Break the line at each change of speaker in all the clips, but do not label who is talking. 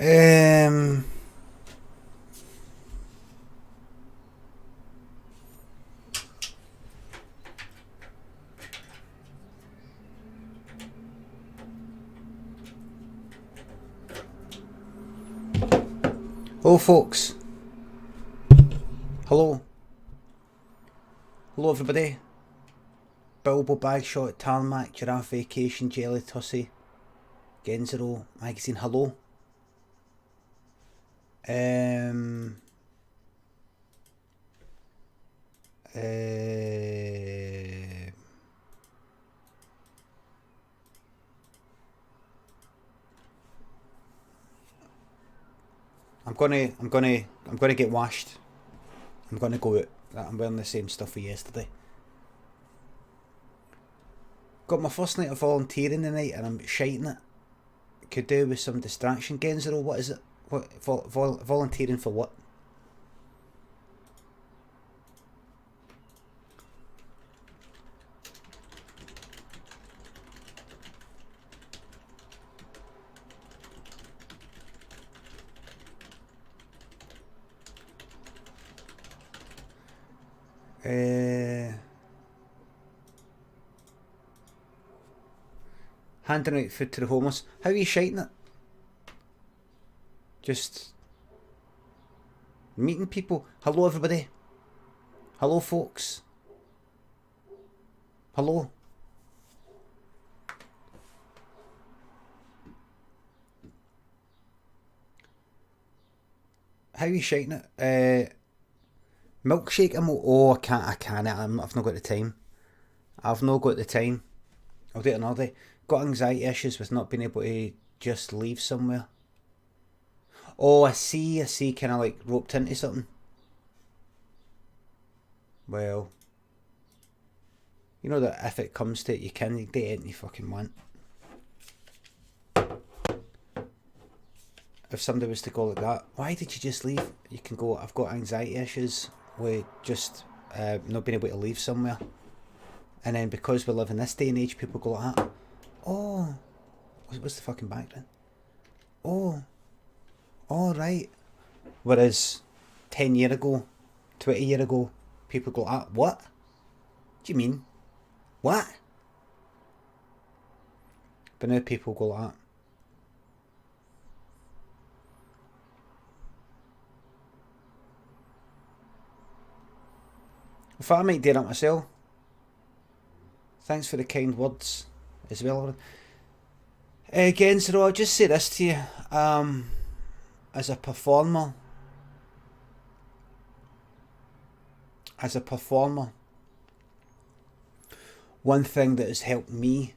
Um, Hello, folks. Hello. Hello, everybody. Bilbo Bagshot, Tarmac, Giraffe Vacation, Jelly Tussie, Genzero, Magazine. Hello. Um. Uh, I'm gonna get washed. I'm gonna go out. I'm wearing the same stuff for yesterday. Got my first night of volunteering tonight, and I'm shiting it. Could do with some distraction. Genzero, what is it? What volunteering for what? Handing out food to the homeless. How are you shiting it? Just meeting people. Hello, everybody. Hello, folks. Hello. How are you shiting it? Milkshake. Oh, I can't. I've not got the time. I've not got the time. I'll do it another day. Got anxiety issues with not being able to just leave somewhere. Oh, I see, kind of like roped into something. Well, you know that if it comes to it, you can do anything you fucking want. If somebody was to go like that, why did you just leave? You can go, I've got anxiety issues with just not being able to leave somewhere. And then because we live in this day and age, people go like that. Oh, what's the fucking background? Oh, right. Whereas 10 year ago, 20 year ago, people go like that. What? Do you mean? What? But now people go like that. In fact, I might do it myself. Thanks for the kind words as well. Again, so I'll just say this to you. As a performer, one thing that has helped me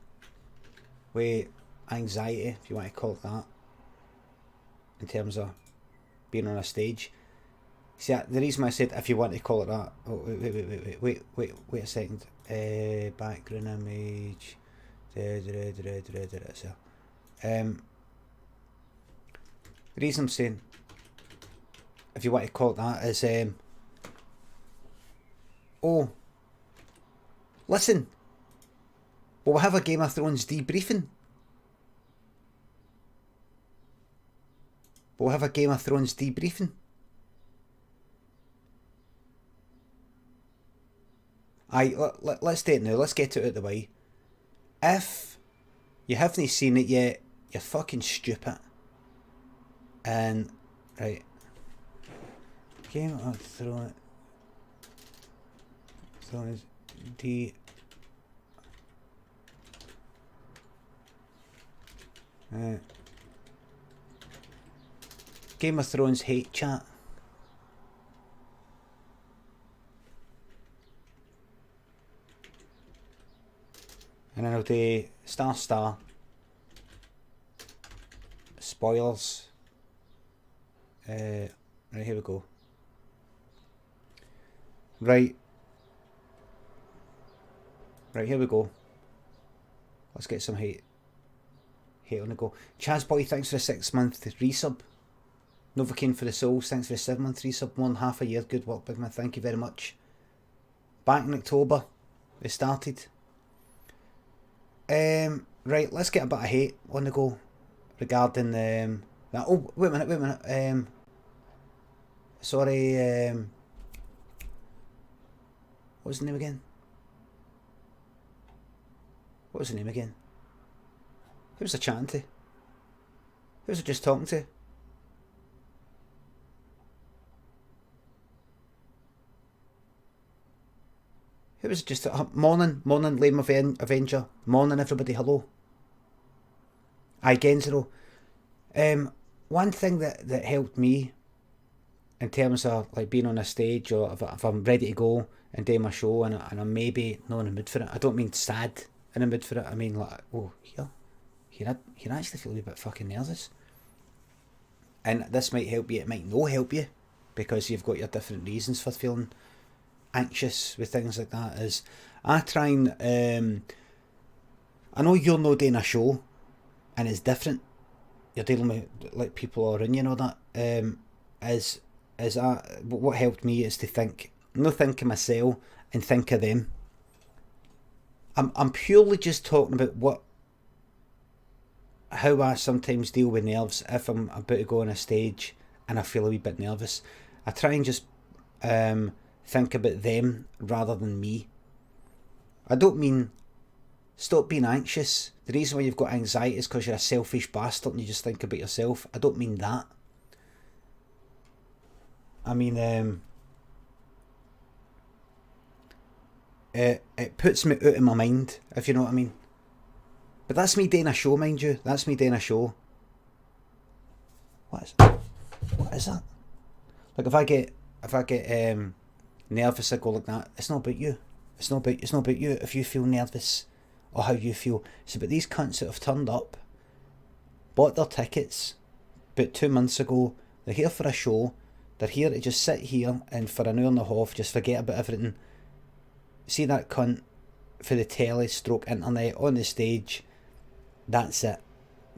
with anxiety, if you want to call it that, in terms of being on a stage. See, the reason I said if you want to call it that. Oh, wait a second. Background image. So, the reason I'm saying if you want to call it that is oh, listen, we'll have a Game of Thrones debriefing. Let's do it now. Let's get it out of the way. If you haven't seen it yet, you're fucking stupid. And right, Game of Thrones D. Game of Thrones hate chat. And then I'll do star. Spoilers. Right, here we go. Right, here we go. Let's get some hate on the go. Chaz Boy, thanks for the 6 month resub. Novocaine for the Souls, thanks for the 7 month resub. 1.5 a year, good work, big man. Thank you very much. Back in October, it started. Right, let's get a bit of hate on the go regarding Oh, wait a minute. Sorry. What was the name again? What was the name again? Who was I chatting to? Who was I just talking to? Who was it just... morning, Lame Avenger. Morning, everybody, hello. Aye, Genzero. One thing that helped me in terms of like being on a stage, or if I'm ready to go and do my show and I'm maybe not in the mood for it, I don't mean sad in the mood for it, I mean like, oh, here actually feel a bit fucking nervous. And this might help you, it might not help you, because you've got your different reasons for feeling anxious with things like that. Is I try and I know you're not doing a show and it's different, you're dealing with like people around you and all that. What helped me is to think, not think of myself and think of them. I'm purely just talking about how I sometimes deal with nerves if I'm about to go on a stage and I feel a wee bit nervous. I try and just think about them rather than me. I don't mean stop being anxious. The reason why you've got anxiety is because you're a selfish bastard and you just think about yourself. I don't mean that. I mean, it puts me out of my mind, if you know what I mean. But that's me doing a show, mind you. That's me doing a show. What is that? Like if I get nervous, I go like that. It's not about you. It's not about you. If you feel nervous or how you feel, it's about these cunts that have turned up, bought their tickets about 2 months ago. They're here for a show. They're here to just sit here and for an hour and a half just forget about everything. See that cunt for the telly stroke internet on the stage. That's it.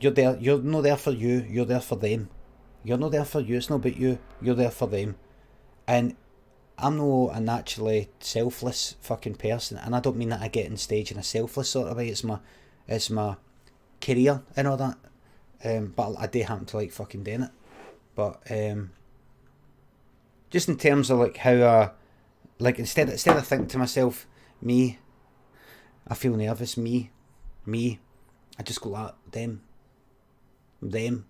You're there. You're not there for you. You're there for them. You're not there for you. It's not about you. You're there for them. And I'm not a naturally selfless fucking person, and I don't mean that I get on stage in a selfless sort of way. It's my career and all that. But I do happen to like fucking doing it. But just in terms of like how I, like instead of thinking to myself, me, I feel nervous, me, I just go like them. Looking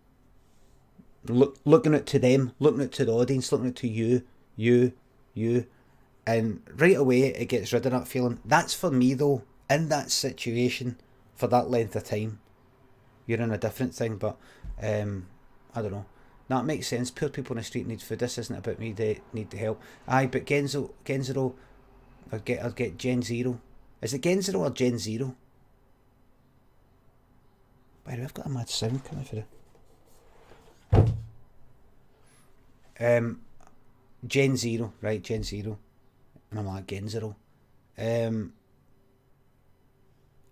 out to them, looking out to the audience, looking out to you, and right away it gets rid of that feeling. That's for me though, in that situation, for that length of time. You're in a different thing, but I don't know. That makes sense. Poor people on the street need food. This isn't about me. They need the help. Aye, but Genzero, I'll get Gen Zero. Is it Genzero or Gen Zero? By the way, I've got a mad sound coming for it. Gen Zero, right? Gen Zero, and I'm like Genzero. I'm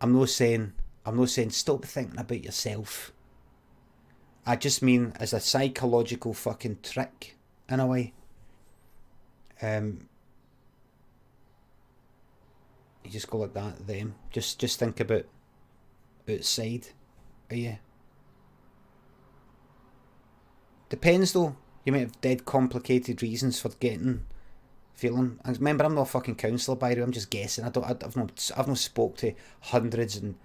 not saying stop thinking about yourself. I just mean as a psychological fucking trick, in a way. You just go like that, them. Just think about outside of you. Depends though. You might have dead complicated reasons for feeling. And remember, I'm not a fucking counsellor, by the way. I'm just guessing. I've not spoke to hundreds and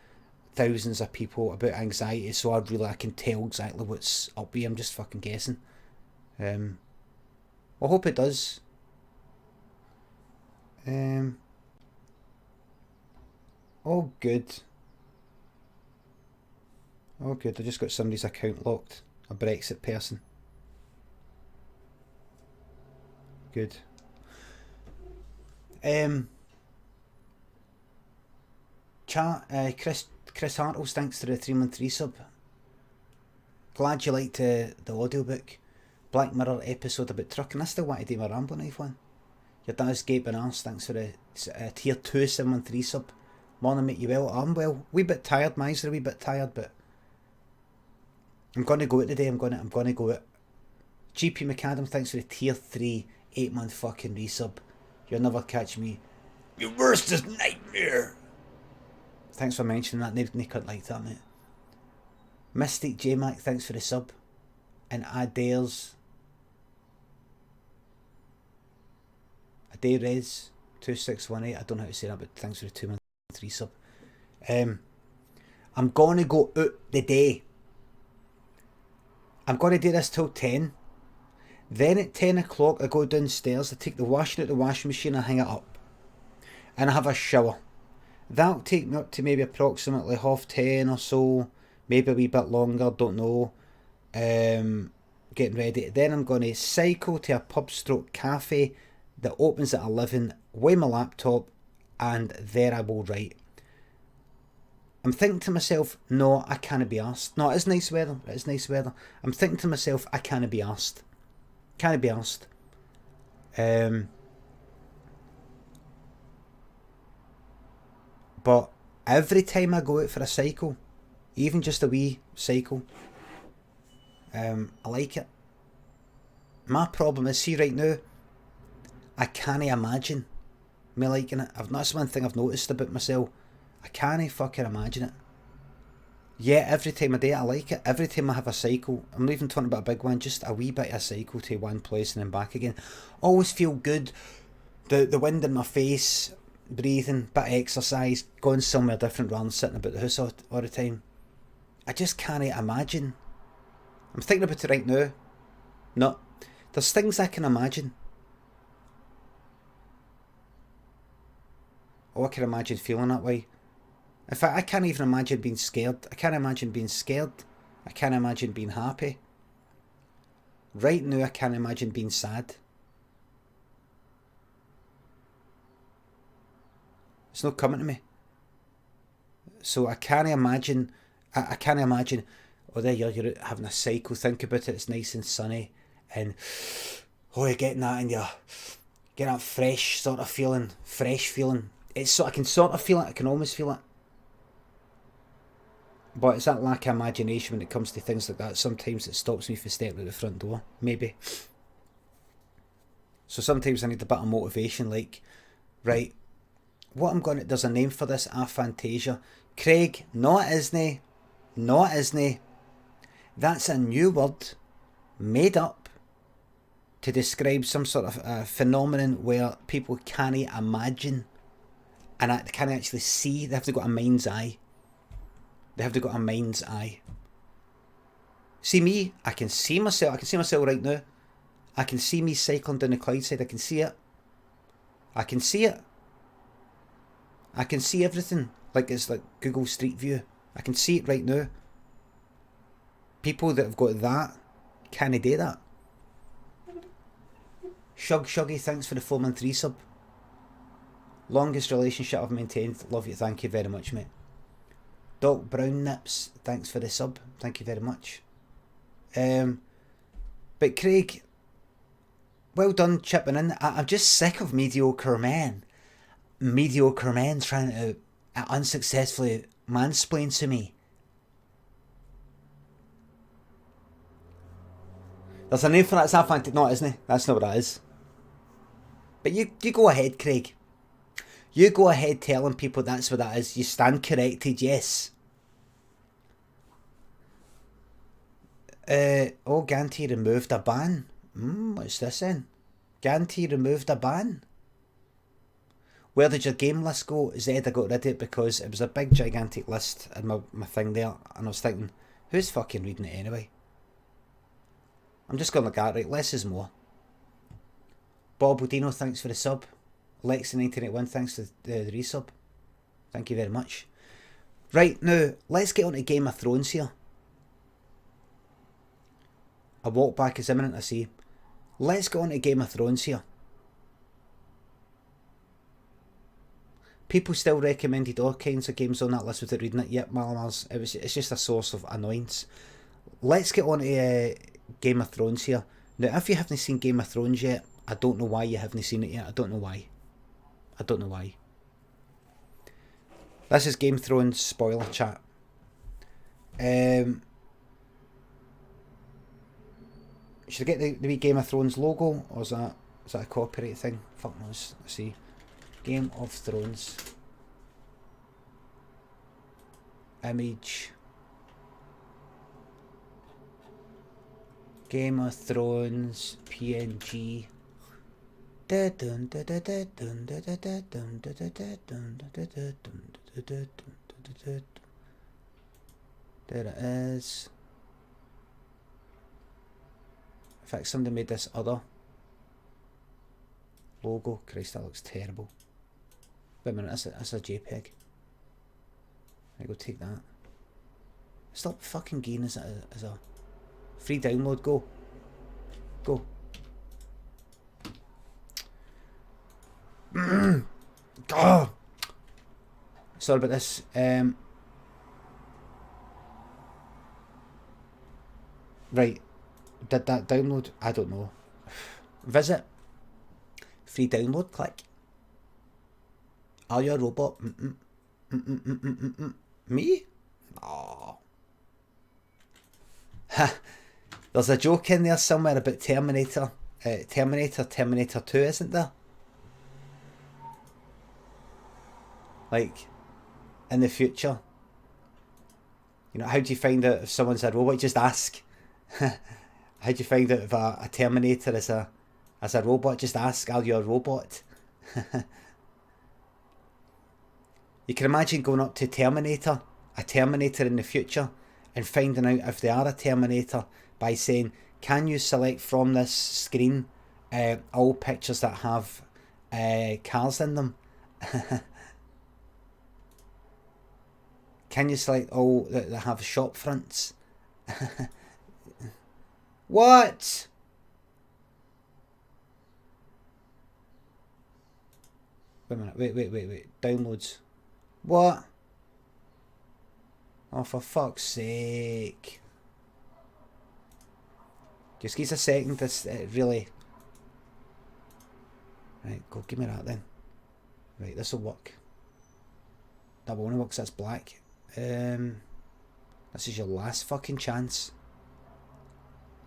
thousands of people about anxiety, so I can tell exactly what's up here. I'm just fucking guessing. I hope it does. Oh good. I just got somebody's account locked. A Brexit person. Good. Chris Hartles, thanks to the 3-month resub. Glad you liked the audiobook. Black Mirror episode about trucking. I still want to do my Rambo Knife one. Your dad's gaping arse, thanks for the tier 2 7-month resub. Morning mate, you well? I'm well. Wee bit tired, mine's a wee bit tired, but I'm gonna go it today. I'm gonna go it. GP McAdam, thanks for the tier 3 8-month fucking resub. You'll never catch me. Your worst is nightmare. Thanks for mentioning that. Nobody could like that, mate. Mystic J-Mac, thanks for the sub. and Adair's Adair's 2618. I don't know how to say that, but thanks for the 2 month 3 sub. I'm gonna go out the day. I'm gonna do this till 10. Then at 10 o'clock I go downstairs, I take the washing out the washing machine, I hang it up. And I have a shower. That'll take me up to maybe approximately 10:30 or so. Maybe a wee bit longer, don't know. Getting ready. Then I'm going to cycle to a pub stroke cafe that opens at 11, weigh my laptop, and there I will write. I'm thinking to myself, no, I can't be arsed. No, it is nice weather. It is nice weather. I'm thinking to myself, I can't be arsed. Can't be arsed. But every time I go out for a cycle, even just a wee cycle, I like it. My problem is, see right now, I can't imagine me liking it. That's one thing I've noticed about myself. I can't fucking imagine it. Yeah, every time I do it, I like it. Every time I have a cycle, I'm not even talking about a big one, just a wee bit of a cycle to one place and then back again. Always feel good. The wind in my face, breathing, bit of exercise, going somewhere different rather than sitting about the house all the time. I just can't imagine. I'm thinking about it right now. No. There's things I can imagine. Oh, I can imagine feeling that way. In fact, I can't even imagine being scared. I can't imagine being scared. I can't imagine being happy. Right now, I can't imagine being sad. It's not coming to me. So I can't imagine. I can't imagine. Oh, there you're out having a cycle. Think about it. It's nice and sunny, and oh, you're getting that, and you're getting that fresh sort of feeling. Fresh feeling. It's so I can sort of feel it. I can almost feel it. But it's that lack of imagination when it comes to things like that. Sometimes it stops me from stepping out the front door. Maybe. So sometimes I need a bit of motivation. Like, right, what I'm going to... There's a name for this. Aphantasia. Craig, no it isn't. No it isn't. That's a new word made up to describe some sort of phenomenon where people can't imagine and they can't actually see. They have to go a mind's eye. They have to go a mind's eye. See me? I can see myself. I can see myself right now. I can see me cycling down the Clydeside. I can see it. I can see it. I can see everything. Like it's like Google Street View. I can see it right now. People that have got that can't do that. Shuggy, thanks for the 4 month resub. Longest relationship I've maintained. Love you. Thank you very much, mate. Doc Brown Nips, thanks for the sub. Thank you very much. But Craig, well done chipping in. I'm just sick of mediocre men. Mediocre men trying to unsuccessfully mansplain to me. There's a name for that. It's Aphantasia. No, isn't it? That's not what that is. But you go ahead, Craig. You go ahead telling people that's what that is. You stand corrected, yes. Ganty removed a ban. What's this then? Ganty removed a ban. Where did your game list go? Zed, I got rid of it because it was a big gigantic list in my thing there. And I was thinking, who's fucking reading it anyway? I'm just going like that, right? Less is more. Bob Odino, thanks for the sub. Lexi1981, thanks for the resub. Thank you very much. Right, now, let's get on to Game of Thrones here. A walk back is imminent, I see. Let's get on to Game of Thrones here. People still recommended all kinds of games on that list without reading it. Yep, Malamars, it's just a source of annoyance. Let's get on to Game of Thrones here. Now, if you haven't seen Game of Thrones yet, I don't know why you haven't seen it yet. I don't know why. I don't know why. This is Game of Thrones spoiler chat. Should I get the wee Game of Thrones logo, or is that a copyright thing? Fuck knows. Let's see. Game of Thrones. Image. Game of Thrones PNG. There it is. In fact, somebody made this other logo. Christ, that looks terrible. Wait a minute, that's a JPEG. I go take that. Stop fucking gain as a free download. Go. Go. Oh. Sorry about this. Right. Did that download? I don't know. Visit. Free download. Click. Are you a robot? Me? Oh. There's a joke in there somewhere about Terminator. Terminator 2, isn't there? Like, in the future. You know, how do you find out if someone's a robot? Just ask. How do you find out if a Terminator is a robot? Just ask, are you a robot? You can imagine going up to a Terminator in the future, and finding out if they are a Terminator by saying, can you select from this screen all pictures that have cars in them? Can you select all that have shop fronts? What? Wait a minute, wait. Downloads. What? Oh, for fuck's sake. Just give us a second, this really... Right, go, give me that then. Right, this'll work. That won't work because that's black. This is your last fucking chance.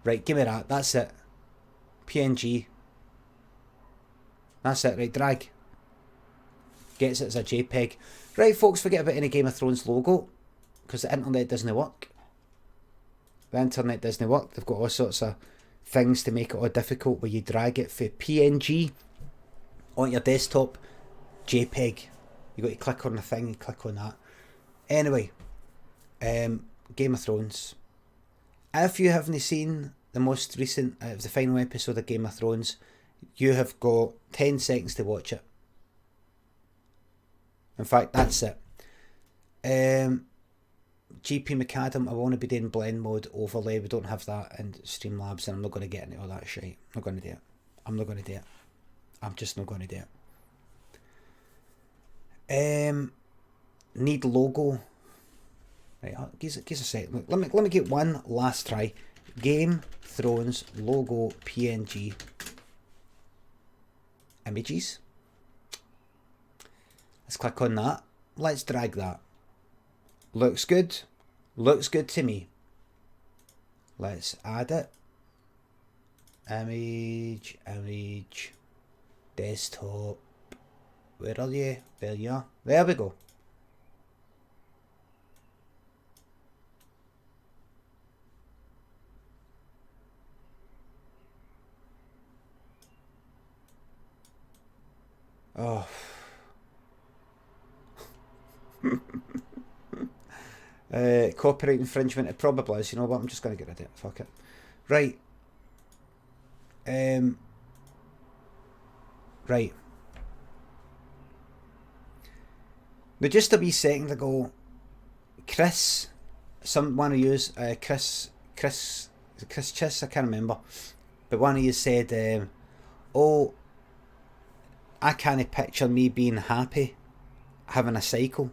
Right, give me that. That's it. PNG. That's it. Right, drag. Gets it as a JPEG. Right, folks, forget about any Game of Thrones logo, because the internet doesn't work. The internet doesn't work. They've got all sorts of things to make it all difficult where you drag it for PNG on your desktop. JPEG. You got to click on the thing and click on that. Anyway, Game of Thrones. If you haven't seen the most recent, the final episode of Game of Thrones, you have got 10 seconds to watch it. In fact, that's it. GP McAdam, I want to be doing blend mode overlay. We don't have that in Streamlabs, and I'm not going to get into all that shit. I'm not going to do it. I'm just not going to do it. Need logo. Right, give us a sec. Let me get one last try. Game Thrones logo PNG images. Let's click on that. Let's drag that. Looks good. Looks good to me. Let's add it. Image. Desktop. Where are you? There you are. There we go. Oh. Copyright infringement. It probably is. You know what? I'm just going to get rid of it. Fuck it. Right. Right. Now, just a wee second ago, Chris, one of you, Chris Chiss, I can't remember, but one of you said, oh, I can't picture me being happy having a cycle,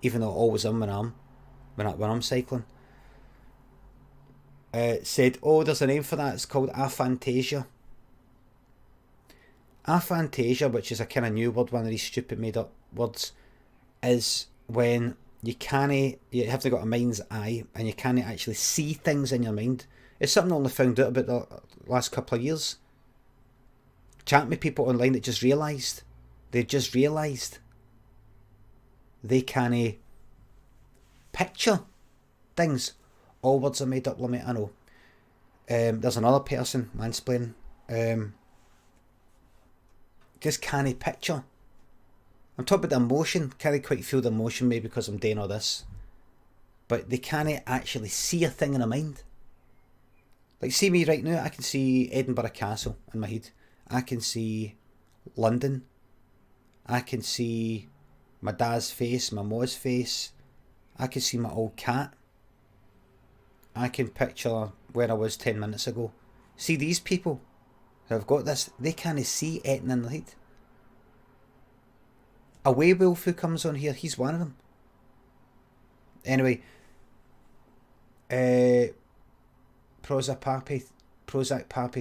even though I always am when I'm cycling. Said, oh, there's a name for that. It's called aphantasia. Aphantasia, which is a kind of new word, one of these stupid made up words, is when you have to got a mind's eye and you can't actually see things in your mind. It's something I only found out about the last couple of years. Chatting with people online that just realised. They can't picture things. All words are made up, Limmy, I know. There's another person mansplaining. Just can't picture. I'm talking about the emotion. Can't quite feel the emotion, maybe because I'm doing all this. But they can't actually see a thing in their mind. Like, see me right now, I can see Edinburgh Castle in my head. I can see London. I can see my dad's face, my mom's face. I can see my old cat. I can picture where I was 10 minutes ago. See, these people who have got this, they can't see anything in their head. A werewolf who comes on here, he's one of them. Anyway, Prozac Pappy,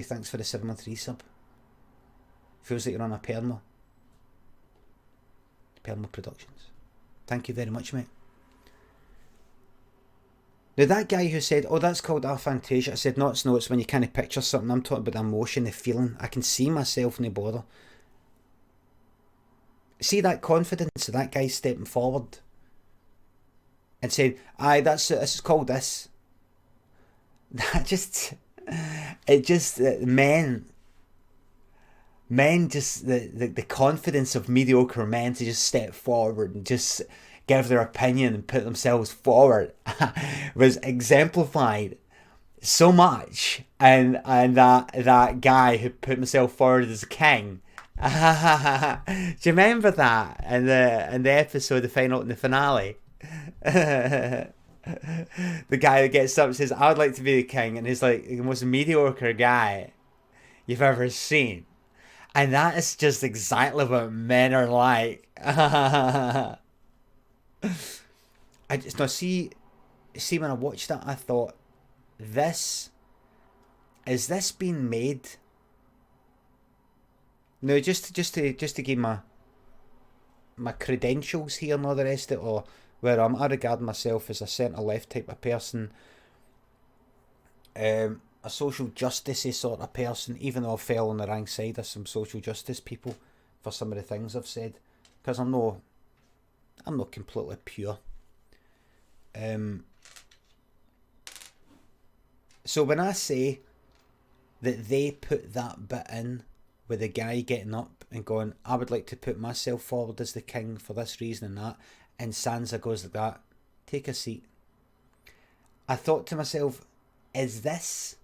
thanks for the 7-month resub. Feels like you're on a Perma Productions. Thank you very much, mate. Now, that guy who said, oh, that's called aphantasia, I said, no, it's when you can't picture something. I'm talking about the emotion, the feeling. I can see myself in the bother. See that confidence of that guy stepping forward and saying, aye, this is called this. That just, men just, the confidence of mediocre men to just step forward and just give their opinion and put themselves forward was exemplified so much. And that guy who put himself forward as a king. Do you remember that in the episode, the final and the finale? The guy that gets up and says, I would like to be the king, and he's like the most mediocre guy you've ever seen. And that is just exactly what men are like. I just no see when I watched that, I thought, is this being made? No, just to give my credentials here and all the rest of it, or where I regard myself as a centre-left type of person, a social justice sort of person, even though I fell on the wrong side of some social justice people for some of the things I've said, because I'm not completely pure. So when I say that they put that bit in with the guy getting up and going, I would like to put myself forward as the king for this reason and that, and Sansa goes like that, take a seat. I thought to myself, is this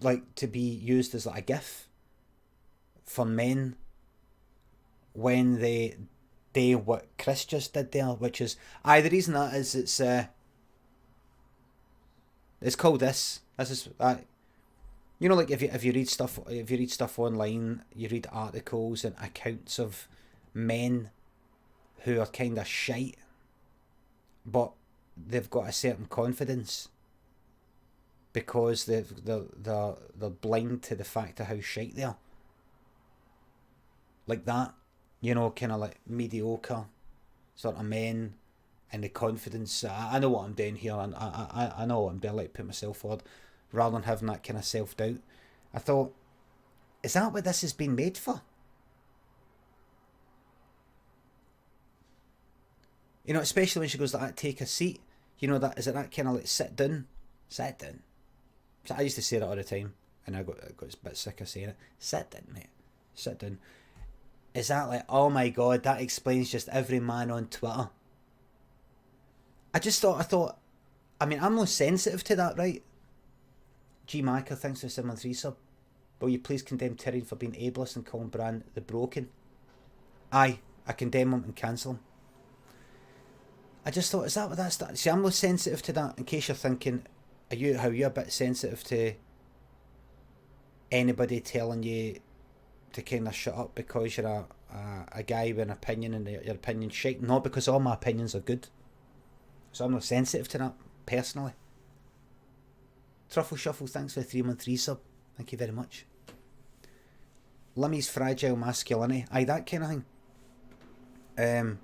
like to be used as like a gif for men when they do what Chris just did there, which is, the reason that is it's called this. This is you know, like if you read stuff online, you read articles and accounts of men who are kind of shite, but they've got a certain confidence because they're blind to the fact of how shite they are. Like that, you know, kind of like mediocre sort of men, and the confidence. I know what I'm doing here, and I know what I'm doing, like put myself forward, rather than having that kind of self-doubt. I thought, is that what this has been made for? You know, especially when she goes like that, take a seat. You know, that is it that kind of like sit down. So I used to say that all the time, and I got a bit sick of saying it. Sit down, mate. Sit down. Is that like, oh my god, that explains just every man on Twitter? I thought, I mean, I'm not sensitive to that, right? G. Macker, thanks for 7-3 sub. Will you please condemn Tyrion for being ableist and calling Bran the broken? Aye, I condemn him and cancel him. I just thought, is that what that's... See, I'm not sensitive to that, in case you're thinking, how you a bit sensitive to anybody telling you to kind of shut up because you're a guy with an opinion and your opinion's shite? Not because all my opinions are good. So I'm not sensitive to that, personally. Truffle Shuffle, thanks for the 3-month resub. Thank you very much. Limmy's fragile masculinity. Aye, that kind of thing.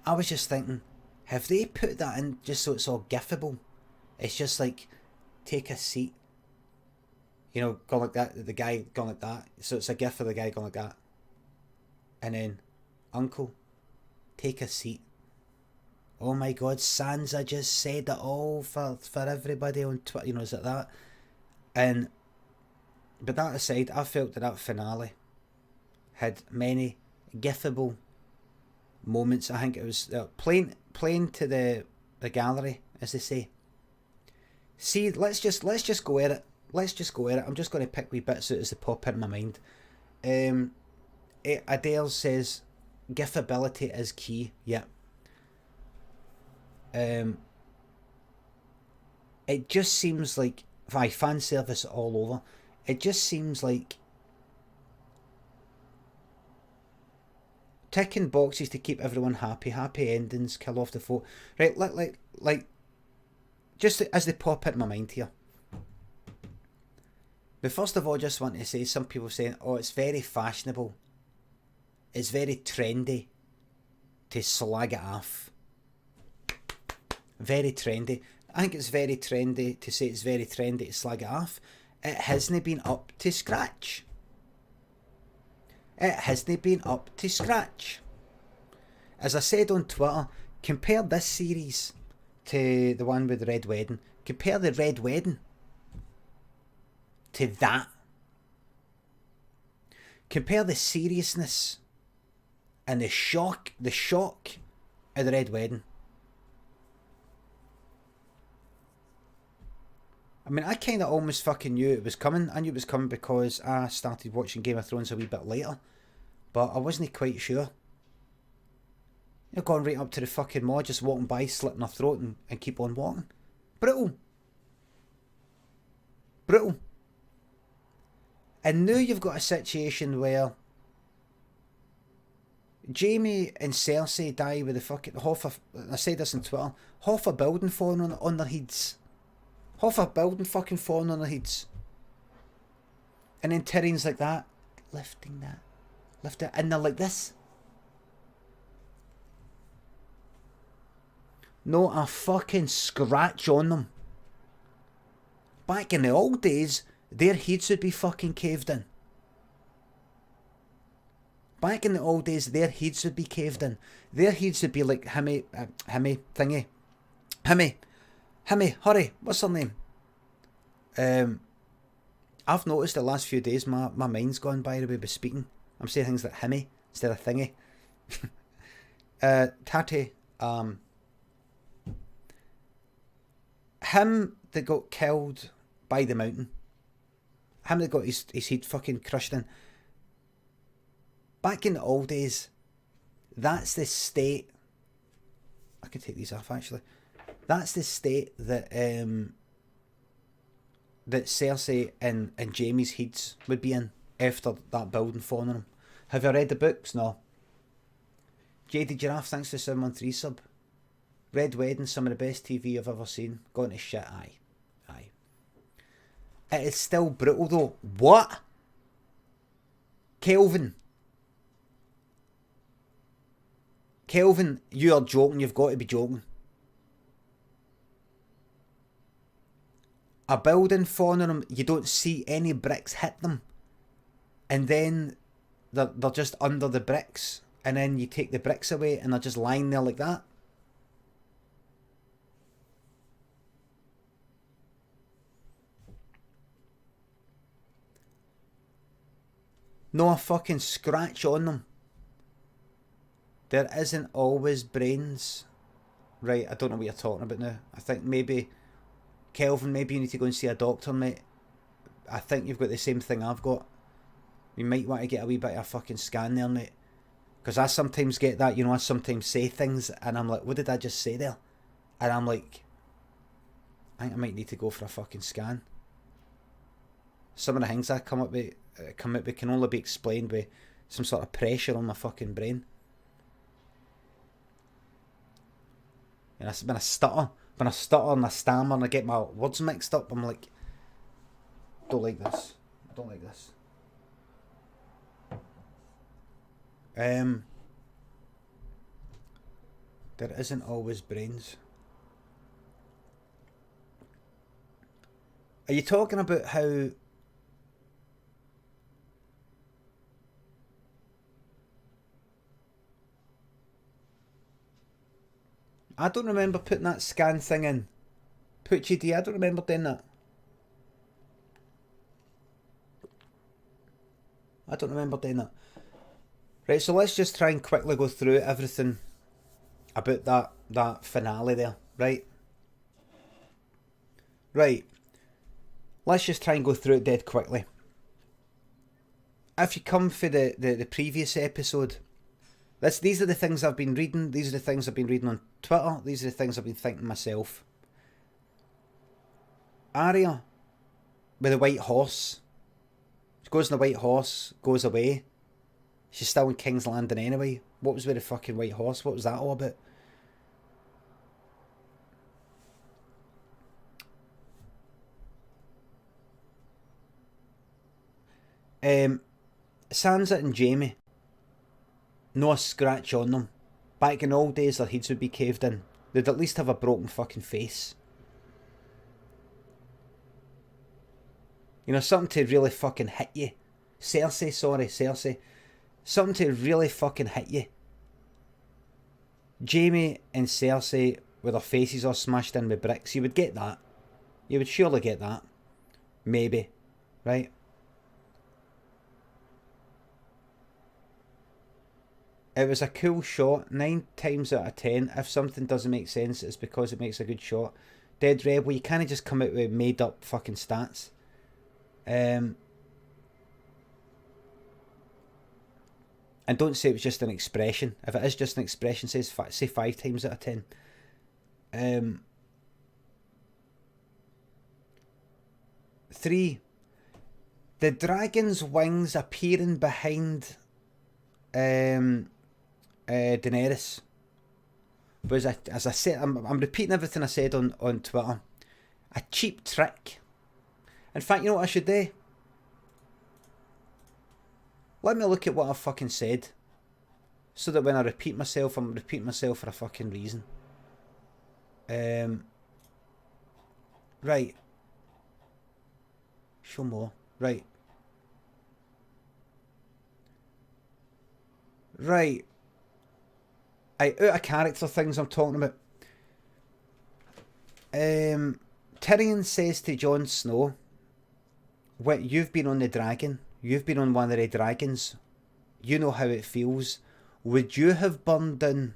I was just thinking, have they put that in just so it's all gifable? It's just like, take a seat. You know, going like that, the guy going like that. So it's a gif of the guy going like that. And then, uncle, take a seat. oh my god, Sansa just said it all for everybody on Twitter, you know, is it that? And, but that aside, I felt that finale had many gifable moments. I think it was plain to the gallery, as they say. See, let's just go at it. Let's just go at it. I'm just going to pick wee bits out as they pop in my mind. Adele says, "Gifability is key." Yeah. It just seems like, fan service all over. It just seems like ticking boxes to keep everyone happy, happy endings, kill off the foe. Right, like, just as they pop into my mind here. But first of all, I just want to say, some people saying, oh, it's very fashionable, it's very trendy to slag it off. Very trendy. I think it's very trendy to say it's very trendy to slag it off. It hasn't been up to scratch. It hasn't been up to scratch. As I said on Twitter, compare this series to the one with the Red Wedding. Compare the Red Wedding to that. Compare the seriousness and the shock of the Red Wedding. I mean, I kind of almost fucking knew it was coming. I knew it was coming because I started watching Game of Thrones a wee bit later. But I wasn't quite sure. You know, going right up to the fucking maw, just walking by, slitting her throat and keep on walking. Brutal. Brutal. And now you've got a situation where Jaime and Cersei die with the fucking I said this on Twitter, half a building falling on their heads. Half a building fucking falling on their heads. And then Tyrion's like that, lifting that, lift it, and they're like this. Not a fucking scratch on them. Back in the old days, their heads would be fucking caved in. Back in the old days, their heads would be caved in. Their heads would be like, Himmy, hurry, what's her name? I've noticed the last few days my mind's gone by the way by speaking. I'm saying things like Himmy instead of thingy. Tate, him that got killed by the mountain. Him that got his head fucking crushed in. Back in the old days, that's the state. I could take these off actually. That's the state that that Cersei and Jaime's heads would be in after that building falling on them. Have you read the books? No. JD Giraffe, thanks for 713 sub. Red Wedding, some of the best TV I've ever seen. Gone to shit, aye. It is still brutal though. What? Kelvin, you are joking. You've got to be joking. A building falling on them, you don't see any bricks hit them. And then they're just under the bricks. And then you take the bricks away and they're just lying there like that. No a fucking scratch on them. There isn't always brains. Right, I don't know what you're talking about now. I think maybe, Kelvin, maybe you need to go and see a doctor, mate. I think you've got the same thing I've got. You might want to get a wee bit of a fucking scan there, mate. Because I sometimes get that, you know, I sometimes say things and I'm like, what did I just say there? And I'm like, I think I might need to go for a fucking scan. Some of the things I come up with can only be explained with some sort of pressure on my fucking brain. And when I stutter and I stammer and I get my words mixed up, I'm like, don't like this. There isn't always brains. Are you talking about how I don't remember putting that scan thing in. Put GD, I don't remember doing that. I don't remember doing that. Right, so let's just try and quickly go through everything about that finale there, right? Right. Let's just try and go through it dead quickly. If you come for the previous episode, these are the things I've been reading, these are the things I've been reading on Twitter, these are the things I've been thinking myself. Arya with the white horse. She goes on the white horse, goes away. She's still in King's Landing anyway. What was with the fucking white horse? What was that all about? Sansa and Jaime, no scratch on them. Back in old days, their heads would be caved in. They'd at least have a broken fucking face. You know, something to really fucking hit you. Cersei. Something to really fucking hit you. Jaime and Cersei with their faces all smashed in with bricks. You would get that. You would surely get that. Maybe. Right? It was a cool shot. 9 times out of 10. If something doesn't make sense, it's because it makes a good shot. Dead Rebel, you can't just come out with made up fucking stats. And don't say it was just an expression. If it is just an expression, say 5 times out of 10. 3. The dragon's wings appearing behind Daenerys was, as I said, I'm repeating everything I said on Twitter. A cheap trick. In fact, you know what I should do? Let me look at what I fucking said, so that when I repeat myself, I'm repeating myself for a fucking reason. Right. Show more. Right. Right. Out of character things I'm talking about. Tyrion says to Jon Snow, "When you've been on the dragon, you've been on one of the dragons, you know how it feels. Would you have burned down?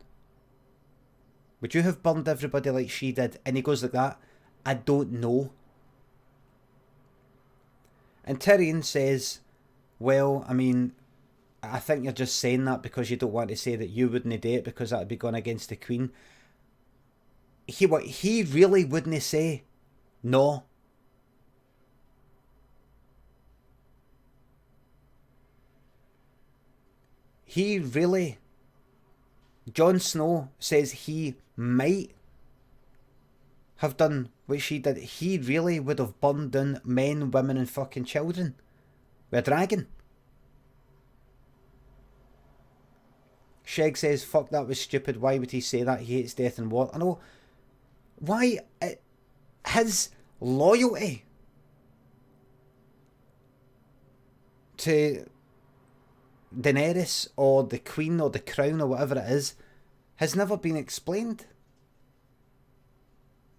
Would you have burned everybody like she did?" And he goes like that. I don't know. And Tyrion says, "Well, I mean, I think you're just saying that because you don't want to say that you wouldn't do it because that would be going against the Queen." He really wouldn't say no. He really... Jon Snow says he might have done what she did. He really would have burned down men, women and fucking children with a dragon. Sheg says, "Fuck, that was stupid. Why would he say that? He hates death and war." I know. Why? His loyalty to Daenerys or the Queen or the Crown or whatever it is has never been explained.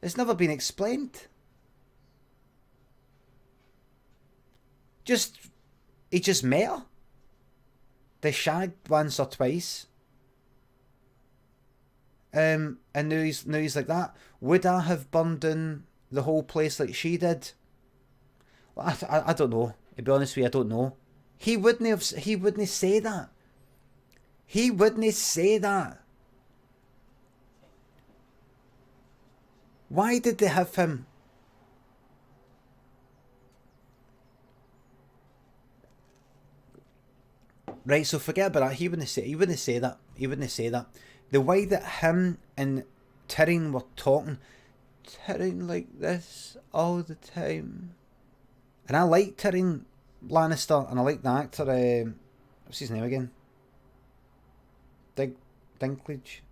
It's never been explained. He just met her. They shagged once or twice. And now he's like that. Would I have burned down the whole place like she did? I don't know. To be honest with you, I don't know. He wouldn't say that. He wouldn't say that. Why did they have him? Right, so forget about that. He wouldn't say that. The way that him and Tyrion were talking, Tyrion like this all the time. And I like Tyrion Lannister, and I like the actor, what's his name again? Dinklage.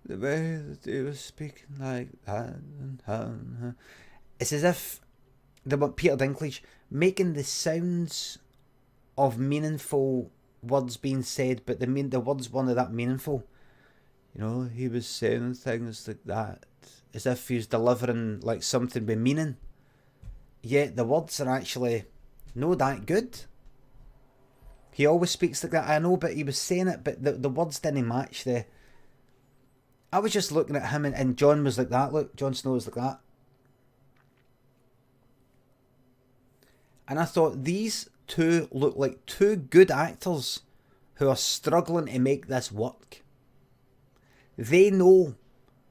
The way that he was speaking like that, it's as if Peter Dinklage making the sounds of meaningful words being said, but the words weren't that meaningful. You know, he was saying things like that, as if he was delivering like something with meaning. Yet the words are actually no that good. He always speaks like that. I know, but he was saying it, but the words didn't match the. I was just looking at him, and Jon was like that. Look, Jon Snow was like that. And I thought these two look like two good actors who are struggling to make this work. They know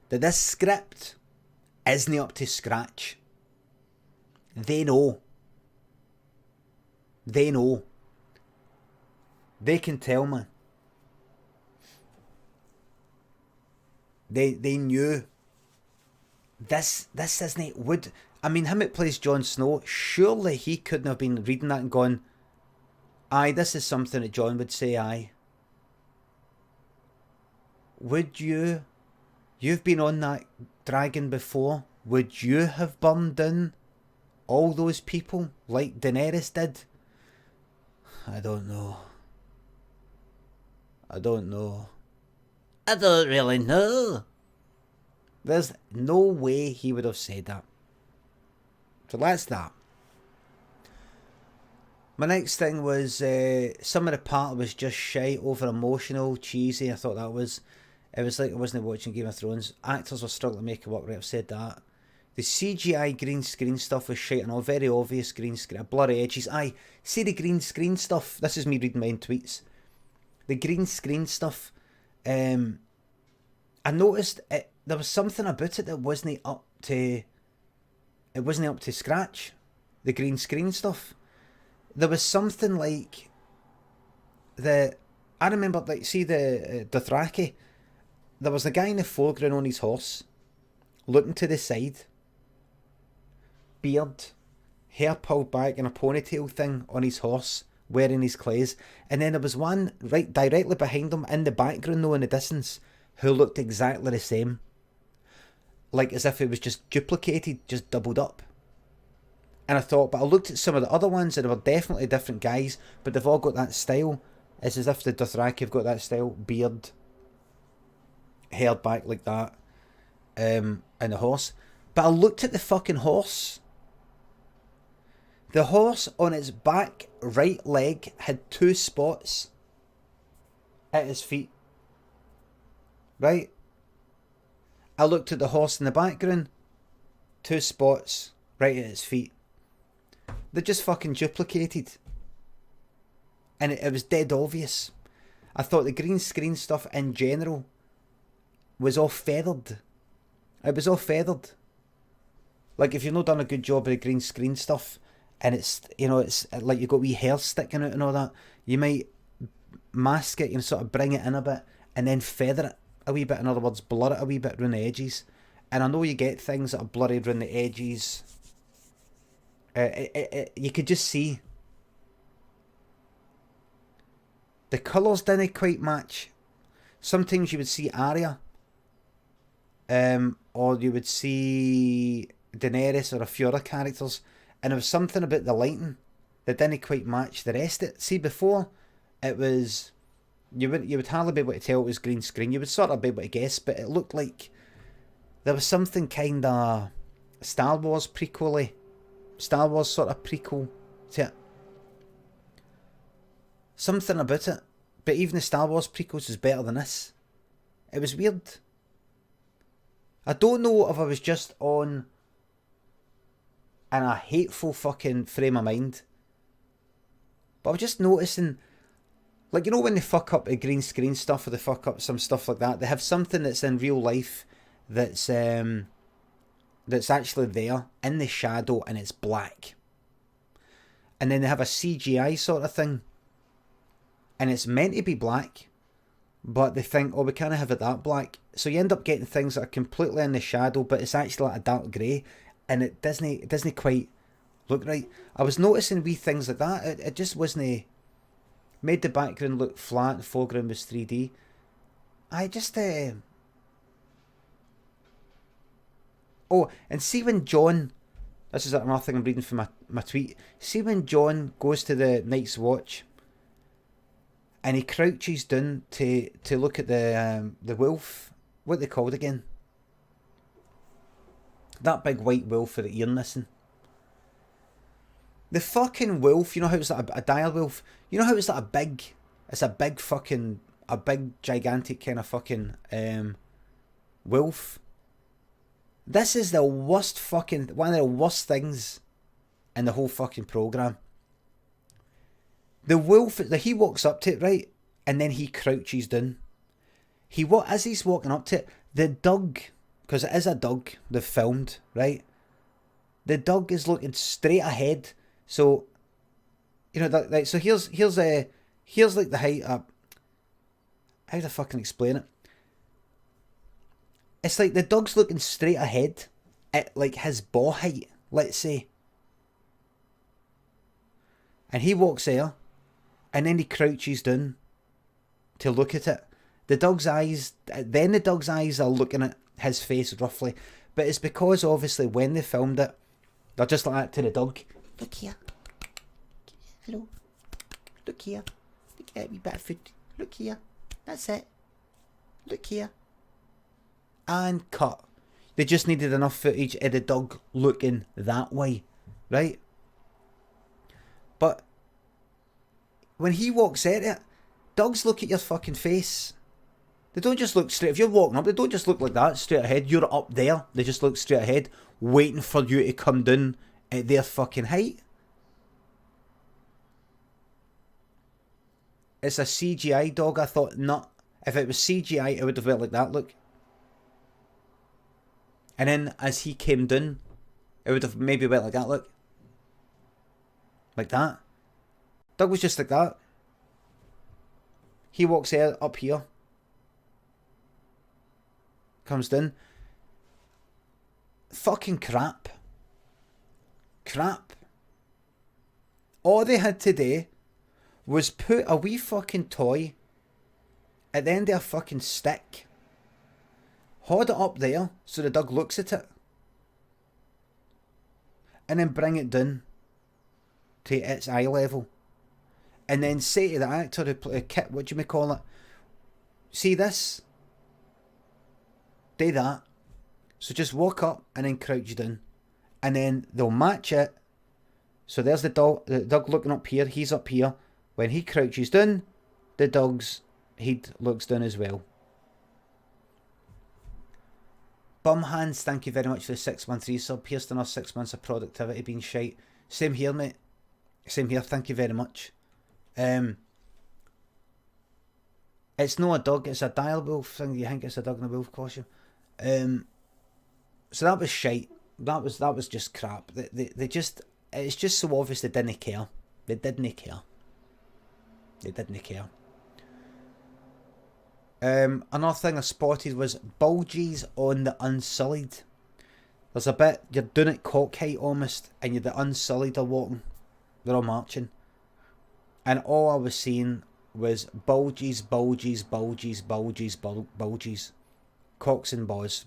that this script isn't up to scratch. They know. They know. They can tell me. They knew. This isn't would. I mean, him that plays Jon Snow, surely he couldn't have been reading that and gone, aye, this is something that Jon would say, aye. Would you? You've been on that dragon before. Would you have burned down all those people like Daenerys did? I don't know. I don't know. I don't really know. There's no way he would have said that. So that's that. My next thing was some of the part was just shite, over emotional, cheesy. I thought that was. It was like I wasn't watching Game of Thrones. Actors were struggling to make it work, right? I've said that. The CGI green screen stuff was shite and all. Very obvious green screen. Blurry edges. Aye, see the green screen stuff. This is me reading my own tweets. The green screen stuff. I noticed it. There was something about it that wasn't up to. It wasn't up to scratch. The green screen stuff. There was something like the. I remember, like, see the Dothraki. There was a guy in the foreground on his horse, looking to the side. Beard, hair pulled back in a ponytail thing on his horse, wearing his clays. And then there was one right directly behind him in the background, though, in the distance, who looked exactly the same. Like as if it was just duplicated, just doubled up. And I thought, but I looked at some of the other ones and they were definitely different guys, but they've all got that style. It's as if the Dothraki have got that style, beard, hair back like that, and the horse. But I looked at the fucking horse. The horse on its back right leg had 2 spots at his feet. Right? I looked at the horse in the background. 2 spots right at his feet. They're just fucking duplicated. And it was dead obvious. I thought the green screen stuff in general was all feathered. It was all feathered. Like if you've not done a good job of the green screen stuff, and it's, you know, it's like you've got wee hair sticking out and all that, you might mask it, you know, sort of bring it in a bit, and then feather it a wee bit. In other words, blur it a wee bit around the edges. And I know you get things that are blurry around the edges. You could just see the colours didn't quite match. Sometimes you would see Arya, or you would see Daenerys or a few other characters, and there was something about the lighting that didn't quite match the rest of it. See, before it was, you would hardly be able to tell it was green screen. You would sort of be able to guess, but it looked like there was something kind of Star Wars prequel-y. Star Wars sort of prequel to it. Something about it. But even the Star Wars prequels is better than this. It was weird. I don't know if I was just on in a hateful fucking frame of mind. But I was just noticing, like, you know when they fuck up the green screen stuff or they fuck up some stuff like that, they have something that's in real life that's actually there in the shadow and it's black. And then they have a CGI sort of thing and it's meant to be black, but they think, oh, we can't have it that black. So you end up getting things that are completely in the shadow, but it's actually like a dark grey, and it doesn't quite look right. I was noticing wee things like that. It just wasn't, made the background look flat, the foreground was 3D. I just oh, and see when Jon, this is another thing I'm reading from my tweet. See when Jon goes to the Night's Watch and he crouches down to look at the wolf what they called again? That big white wolf with the ear missing. The fucking wolf, you know how it's like a dire wolf? You know how it's like a big, it's a big fucking, a big gigantic kind of fucking wolf? This is the worst fucking, one of the worst things in the whole fucking programme. The wolf, he walks up to it, right? And then he crouches down. As he's walking up to it, the dog, because it is a dog they've filmed, right? The dog is looking straight ahead. So, you know, that, so here's like the height up. How do I fucking explain it? It's like the dog's looking straight ahead at like his ball height, let's say. And he walks there, and then he crouches down to look at it. The dog's eyes are looking at his face roughly, but it's because obviously when they filmed it, they're just like that to the dog. Look here. Hello. Look here. Look at me bit of food. Look here. That's it. Look here. And cut. They just needed enough footage of the dog looking that way, right? But when he walks at it, dogs look at your fucking face. They don't just look straight. If you're walking up, they don't just look like that, straight ahead. You're up there. They just look straight ahead, waiting for you to come down at their fucking height. It's a CGI dog. I thought, not. If it was CGI, it would have went like that, look. And then as he came down, it would have maybe went like that, look. Like that. Dog was just like that. He walks up here. Comes down. Fucking crap. Crap. All they had to do was put a wee fucking toy at the end of a fucking stick. Hold it up there so the dog looks at it. And then bring it down to its eye level. And then say to the actor who play Kit, what do you may call it? See this? Do that. So just walk up and then crouch down. And then they'll match it. So there's the dog looking up here, he's up here. When he crouches down, the dog's head looks down as well. Bumhands, thank you very much for the 613 sub. Here's to another 6 months of productivity being shite. Same here, mate. Same here, thank you very much. It's not a dog, it's a dire wolf thing. You think it's a dog in a wolf costume. So that was shite. That was just crap. They just, it's just so obvious they didn't care. They didn't care. Another thing I spotted was bulges on the Unsullied. There's a bit, you're doing it cock height almost, and the Unsullied are walking. They're all marching. And all I was seeing was bulges. Cocks and balls.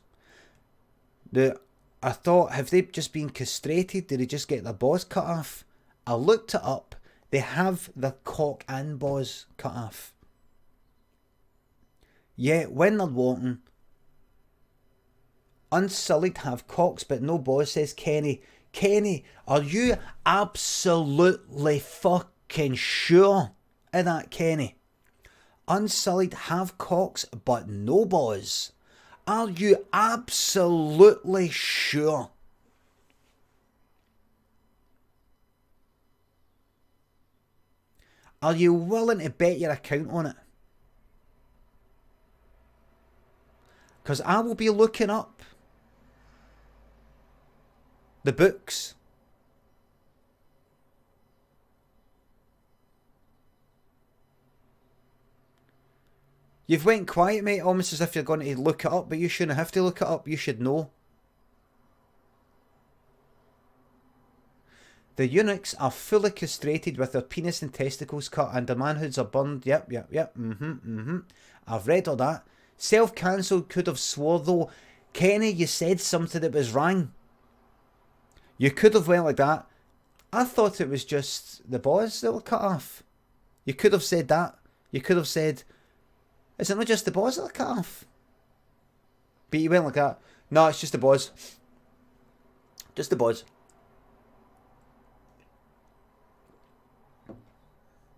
I thought, have they just been castrated? Did they just get their balls cut off? I looked it up. They have the cock and balls cut off. Yeah, when they're walking, Unsullied have cocks but no balls, says Kenny. Kenny, are you absolutely fucking sure of that, Kenny? Unsullied have cocks but no balls. Are you absolutely sure? Are you willing to bet your account on it? Because I will be looking up the books. You've went quiet, mate, almost as if you're going to look it up, but you shouldn't have to look it up. You should know. The eunuchs are fully castrated with their penis and testicles cut and their manhoods are burned. Yep. I've read all that. Self-cancelled, could have swore though. Kenny, you said something that was wrong. You could have went like that. I thought it was just the balls that were cut off. You could have said that. You could have said, is it not just the balls that are cut off? But you went like that. No, it's just a buzz. Just a buzz.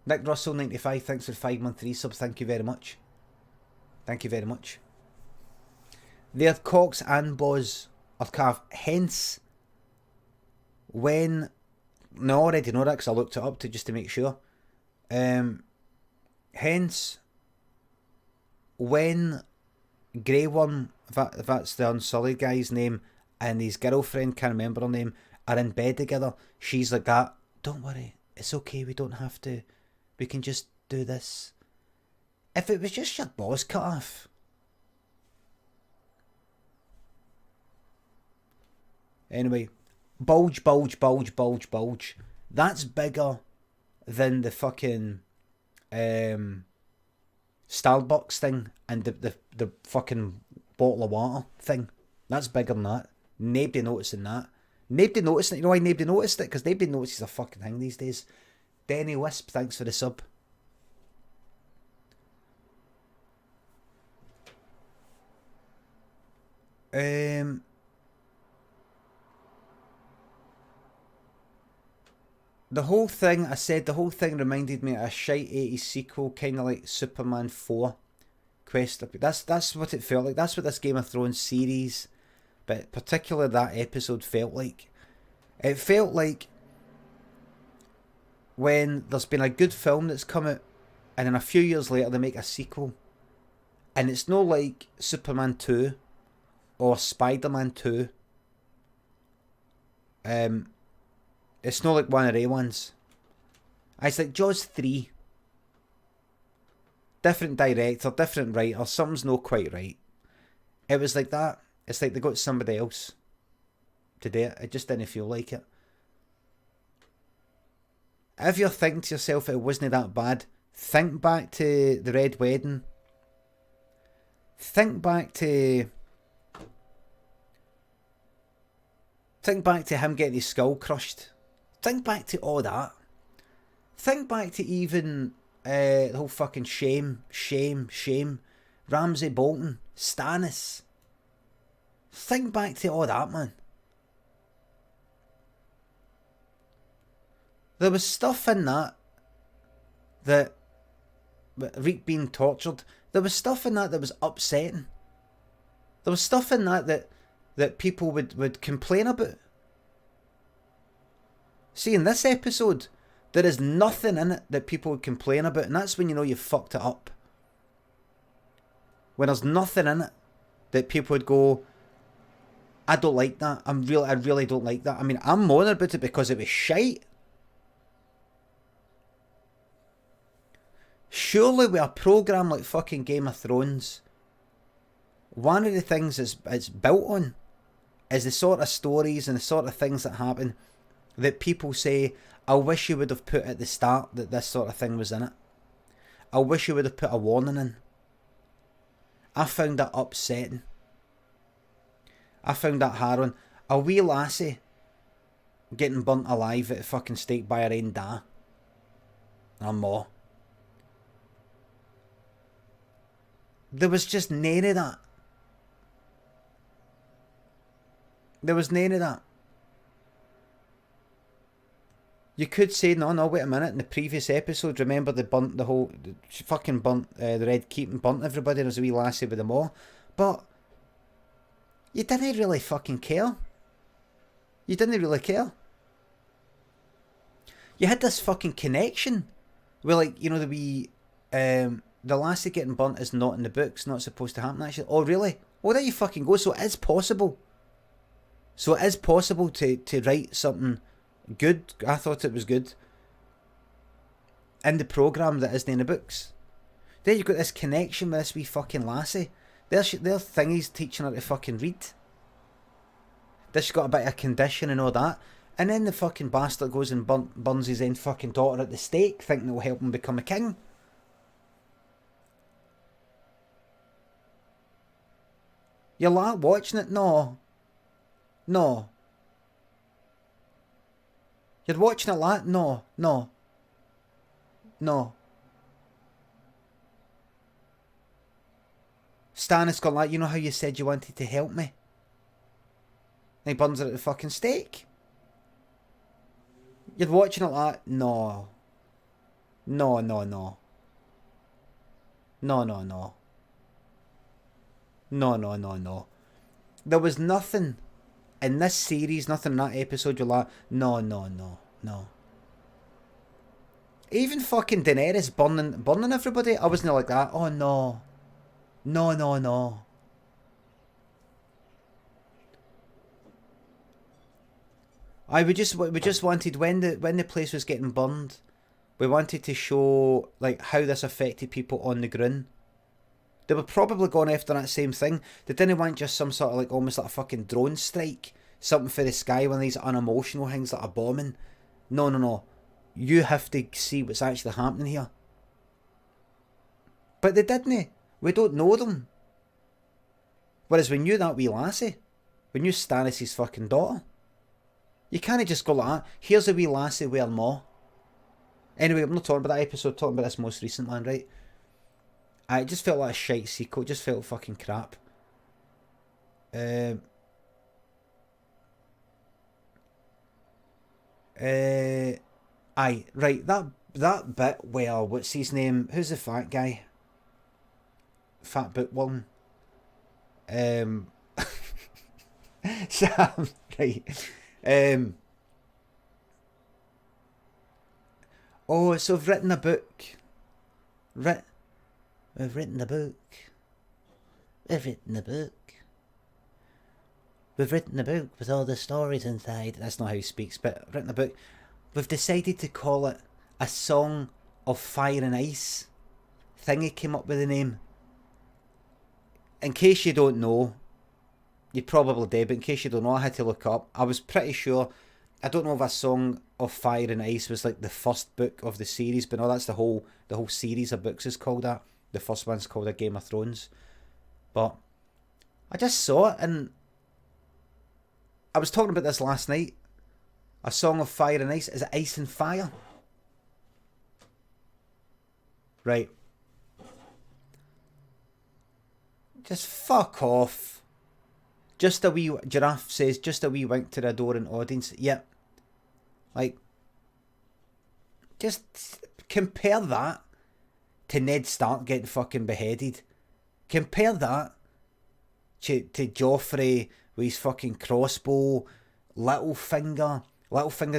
Nick Russell 95, thanks for 5-month resub. Thank you very much. Thank you very much. They're Cox and Boz are calf. Hence, when... No, I already know that because I looked it up just to make sure. Hence, when Grey Worm, if that's the Unsullied guy's name, and his girlfriend, can't remember her name, are in bed together, she's like that. Don't worry, it's okay, we don't have to... We can just do this. If it was just your balls cut off. Anyway, bulge. That's bigger than the fucking Starbucks thing and the fucking bottle of water thing. That's bigger than that. Nobody noticing that. Nobody noticed it. You know why nobody noticed it? Because nobody notices a fucking thing these days. Denny Wisp, thanks for the sub. The whole thing, I said the whole thing reminded me of a shite 80s sequel, kind of like Superman 4 Quest. That's what it felt like. That's what this Game of Thrones series, but particularly that episode, felt like. It felt like when there's been a good film that's come out, and then a few years later they make a sequel, and it's no like Superman 2 or Spider-Man 2. It's not like one of the ones. It's like Jaws 3. Different director, different writer, something's not quite right. It was like that. It's like they got somebody else to do it. It just didn't feel like it. If you're thinking to yourself it wasn't that bad, think back to the Red Wedding. Think back to him getting his skull crushed. Think back to all that. Think back to even the whole fucking shame. Ramsay Bolton, Stannis. Think back to all that, man. There was stuff in that Reek being tortured. There was stuff in that was upsetting. There was stuff in that people would complain about. See, in this episode, there is nothing in it that people would complain about, and that's when you know you've fucked it up. When there's nothing in it that people would go, I don't like that. I really don't like that. I mean, I'm moaning about it because it was shite. Surely with a programme like fucking Game of Thrones, one of the things it's built on is the sort of stories and the sort of things that happen that people say, I wish you would have put at the start that this sort of thing was in it. I wish you would have put a warning in. I found that upsetting. I found that harrowing. A wee lassie getting burnt alive at a fucking stake by her own da. Or more. There was just none of that. There was none of that. You could say, no, wait a minute, in the previous episode, remember the Red Keep and burnt everybody and there was a wee lassie with them all. But you didn't really fucking care. You didn't really care. You had this fucking connection where, like, you know, the lassie getting burnt is not in the books, not supposed to happen actually. Oh really? Well, there you fucking go. So it is possible. So it is possible to write something good. I thought it was good in the programme that isn't in the books. There you've got this connection with this wee fucking lassie. Their thingy's teaching her to fucking read. This got a bit of condition and all that. And then the fucking bastard goes and burns his own fucking daughter at the stake, thinking it will help him become a king. You're like watching it? No. You're watching it like? No. Stannis gone like, you know how you said you wanted to help me? And he burns her at the fucking stake. You're watching it like, no. No, no, no. No, no, no. No, no, no, no. There was nothing in this series, nothing in that episode you're like, no, no, no, no. Even fucking Daenerys burning everybody, I wasn't like that. Oh no. No, no, no. We just wanted when the place was getting burned, we wanted to show like how this affected people on the ground. They were probably going after that same thing. They didn't want just some sort of like almost like a fucking drone strike, something for the sky, one of these unemotional things that are bombing. No, no, no. You have to see what's actually happening here. But they didn't. We don't know them. Whereas we knew that wee lassie. We knew Stannis' fucking daughter. You can't just go like that. Here's a wee lassie with her maw. Anyway, I'm not talking about that episode, I'm talking about this most recent one, right? It just felt like a shite sequel. It just felt fucking crap. Aye, right, that bit where, what's his name? Who's the fat guy? Fat bootworm. Sam, right. Oh, so I've written a book. We've written a book. We've written a book. We've written a book with all the stories inside. That's not how he speaks, but I've written a book. We've decided to call it A Song of Fire and Ice. Thingy came up with the name. In case you don't know, you probably did, but in case you don't know, I had to look up. I was pretty sure, I don't know if A Song of Fire and Ice was like the first book of the series, but no, that's the whole series of books is called that. The first one's called A Game of Thrones. But I just saw it, and I was talking about this last night. A Song of Fire and Ice. Is it ice and fire? Right. Just fuck off. Just a wee... Giraffe says, just a wee wink to the adoring audience. Yep. Like, just compare that to Ned Stark getting fucking beheaded. Compare that to Joffrey with his fucking crossbow. Littlefinger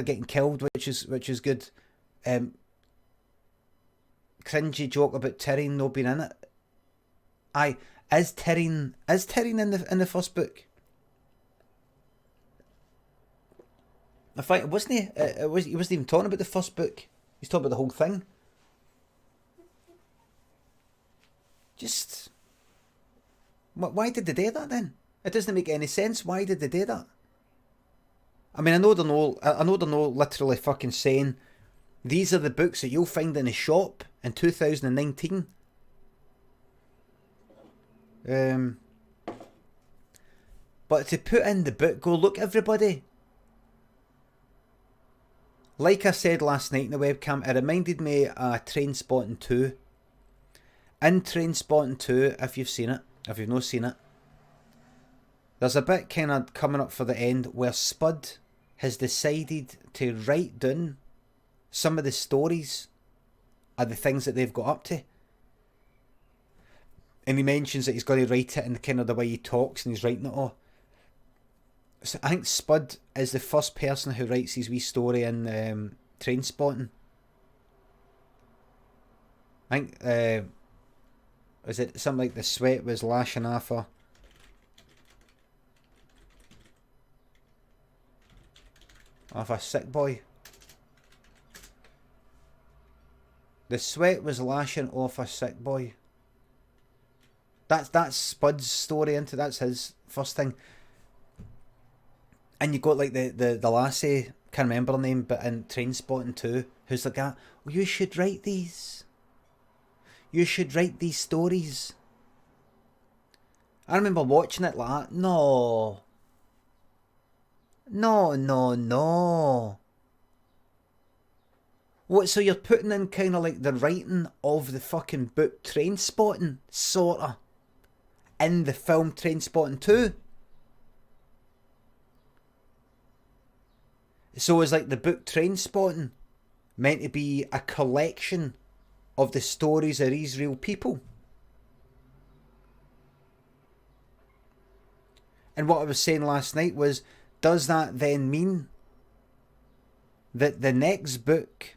getting killed, which is good. Cringy joke about Tyrion not being in it. Aye, is Tyrion in the first book? In fact, wasn't he? He wasn't even talking about the first book. He's talking about the whole thing. Just, why did they do that then? It doesn't make any sense. Why did they do that? I mean, I know they're not literally fucking saying these are the books that you'll find in a shop in 2019. But to put in the book, go look everybody. Like I said last night in the webcam, it reminded me of Trainspotting 2. In Trainspotting 2, if you've seen it, if you've not seen it, there's a bit kind of coming up for the end where Spud has decided to write down some of the stories of the things that they've got up to. And he mentions that he's going to write it in kind of the way he talks, and he's writing it all. So I think Spud is the first person who writes his wee story in Trainspotting. I think, is it something like the sweat was lashing off her? Off a sick boy. The sweat was lashing off a sick boy. That's Spud's story into that's his first thing. And you got like the lassie, can't remember her name, but in Trainspotting 2, who's like that, oh, you should write these. You should write these stories. I remember watching it like that. No. No, no, no. What, so you're putting in kind of like the writing of the fucking book Trainspotting, sorta, in the film Trainspotting 2. So is like the book Trainspotting meant to be a collection of the stories of these real people? And what I was saying last night was, does that then mean that the next book,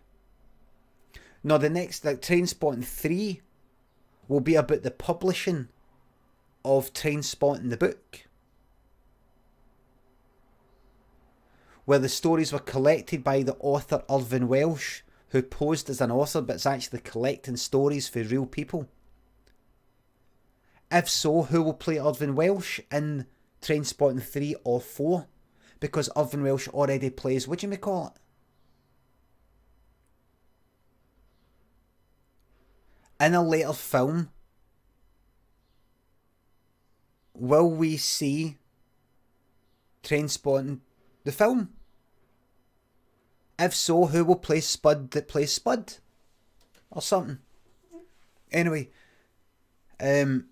no, the next, like Trainspotting 3, will be about the publishing of Trainspotting the book? Where the stories were collected by the author Irvine Welsh, who posed as an author but is actually collecting stories for real people. If so, who will play Irvine Welsh in Trainspotting 3 or 4? Because Irvine Welsh already plays, what do you call it? In a later film, will we see Trainspotting the film? If so, who will play Spud that plays Spud? Or something. Anyway, I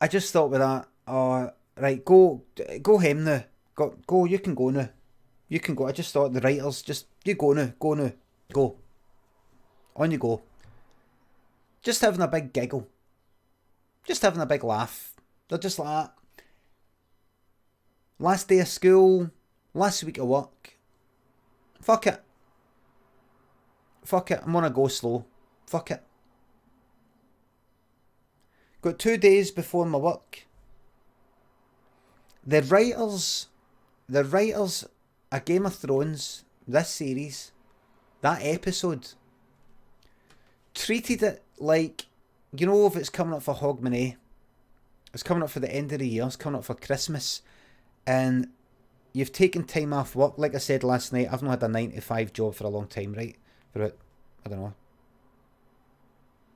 just thought with that, right, go home now. Go, you can go now. You can go. I just thought the writers, just, you go now. Go. On you go. Just having a big giggle. Just having a big laugh. They're just like that. Last day of school. Last week of work. Fuck it. I'm gonna go slow. Fuck it. Got 2 days before my work. The writers of Game of Thrones, this series, that episode, treated it like, you know, if it's coming up for Hogmanay, it's coming up for the end of the year, it's coming up for Christmas, and you've taken time off work. Like I said last night, I've not had a 9 to 5 job for a long time, right? For about, I don't know,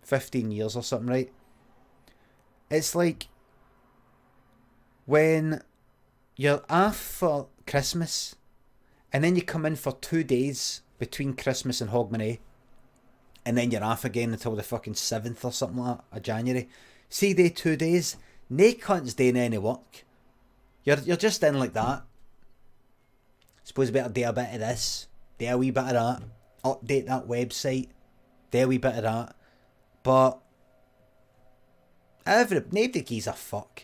15 years or something, right? It's like when you're off for Christmas and then you come in for 2 days between Christmas and Hogmanay, and then you're off again until the fucking 7th or something like that of January. See, they 2 days, nae cunt's doing any work. You're just in like that. Suppose you better do a bit of this, do a wee bit of that, update that website, do a wee bit of that. But nobody gives a fuck.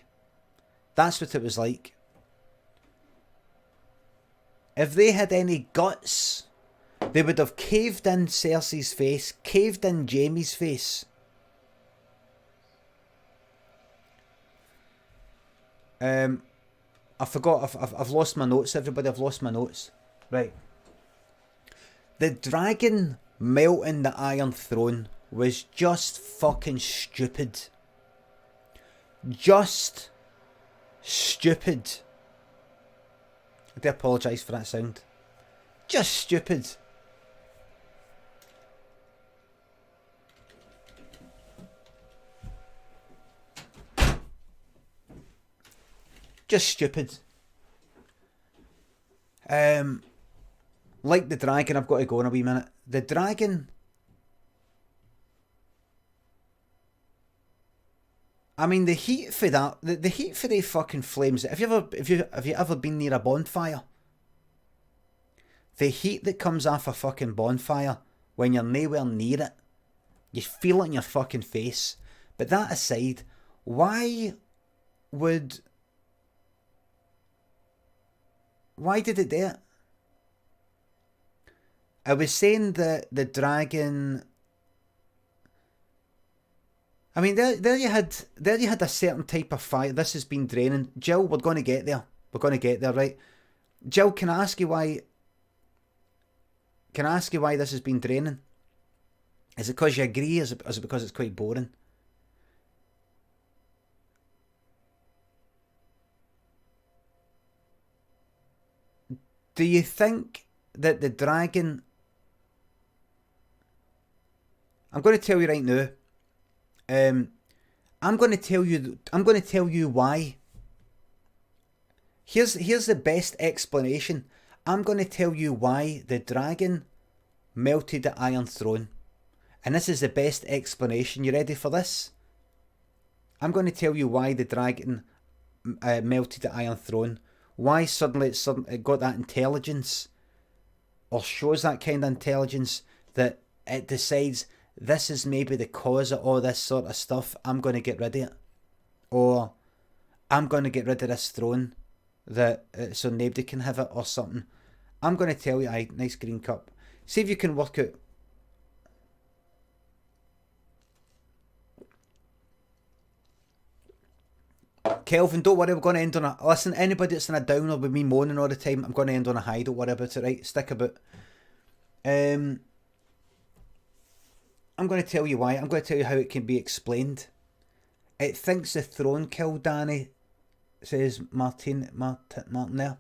That's what it was like. If they had any guts, they would have caved in Cersei's face, caved in Jaime's face. I forgot, I've lost my notes, everybody, I've lost my notes. Right. The dragon melting the Iron Throne was just fucking stupid. Just stupid. I do apologise for that sound. Just stupid. Just stupid. Like the dragon, I've got to go in a wee minute. The dragon, I mean, the heat for that, the heat for the fucking flames. Have you ever been near a bonfire? The heat that comes off a fucking bonfire when you're nowhere near it, you feel it in your fucking face. But that aside, why did it do it? I was saying that the dragon, I mean, there you had a certain type of fire. This has been draining. Jill, we're going to get there. We're going to get there, right? Jill, can I ask you why this has been draining? Is it because you agree? Is it because it's quite boring? Do you think that the dragon... I'm going to tell you right now. I'm going to tell you why. Here's the best explanation. I'm going to tell you why the dragon melted the Iron Throne. And this is the best explanation. You ready for this? I'm going to tell you why the dragon melted the Iron Throne. Why suddenly it got that intelligence, or shows that kind of intelligence, that it decides this is maybe the cause of all this sort of stuff. I'm going to get rid of it. Or I'm going to get rid of this throne so nobody can have it or something. I'm going to tell you, aye, nice green cup. See if you can work out. Kelvin, don't worry, we're going to end on a... Listen, anybody that's in a downer with me moaning all the time, I'm going to end on a high, don't worry about it, right? Stick about. I'm going to tell you why. I'm going to tell you how it can be explained. It thinks the throne killed Danny, says Martin there.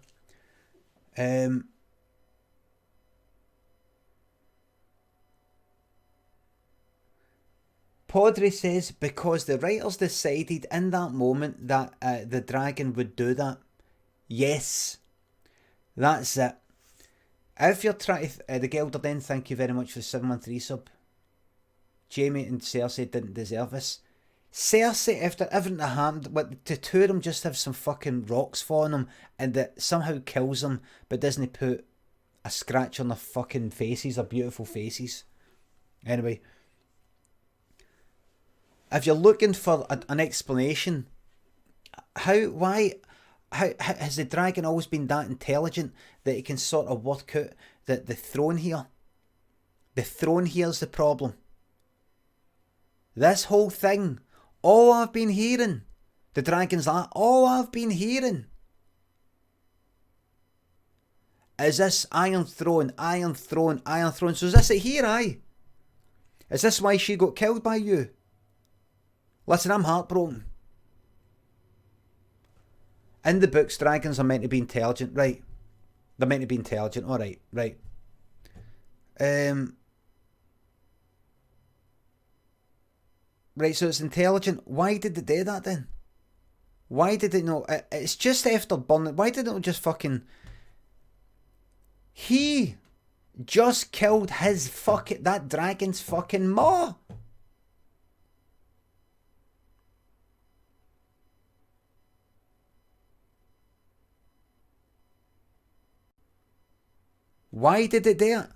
Podre says because the writers decided in that moment that the dragon would do that. Yes, that's it. If you're trying to... the Gelder then, thank you very much for the 713 sub. Jamie and Cersei didn't deserve this. Cersei, after everything that happened, but the two of them just have some fucking rocks falling them, and that somehow kills them, but doesn't put a scratch on their fucking faces, their beautiful faces. Anyway, if you're looking for an explanation, how has the dragon always been that intelligent that it can sort of work out that the throne here is the problem? This whole thing, all I've been hearing, the dragon's like, all I've been hearing is this Iron Throne, Iron Throne, Iron Throne. So is this it here, aye? Is this why she got killed by you? Listen, I'm heartbroken. In the books, dragons are meant to be intelligent, right? They're meant to be intelligent, alright, right. Right, so it's intelligent. Why did they do that then? Why did it not... It's just after burning... Why did it not just fucking... He just killed his fucking... That dragon's fucking maw. Why did it do it?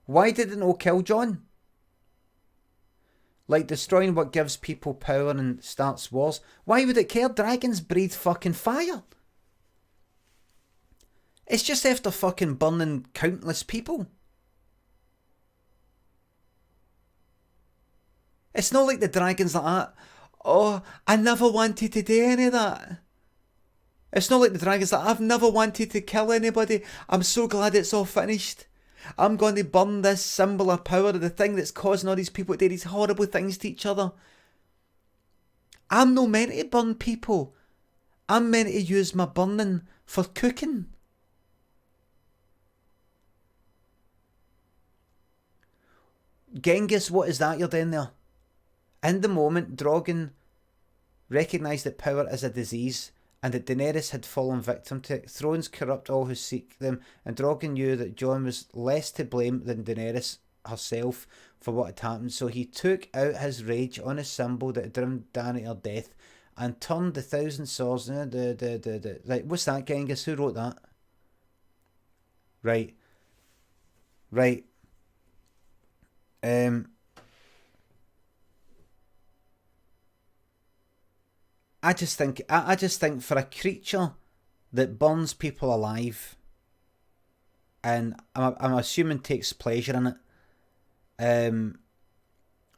Why did it not kill Jon? Like destroying what gives people power and starts wars. Why would it care? Dragons breathe fucking fire. It's just after fucking burning countless people. It's not like the dragon's like that. Oh, I never wanted to do any of that. It's not like the dragon's like, I've never wanted to kill anybody. I'm so glad it's all finished. I'm going to burn this symbol of power, the thing that's causing all these people to do these horrible things to each other. I'm not meant to burn people. I'm meant to use my burning for cooking. Genghis, what is that you're doing there? In the moment, Drogon recognised that power is a disease and that Daenerys had fallen victim to it. Thrones corrupt all who seek them, and Drogon knew that Jon was less to blame than Daenerys herself for what had happened, so he took out his rage on a symbol that had driven Dany to her death and turned the thousand swords... Right, what's that, Genghis? Who wrote that? Right. I just think for a creature that burns people alive, and I'm assuming takes pleasure in it,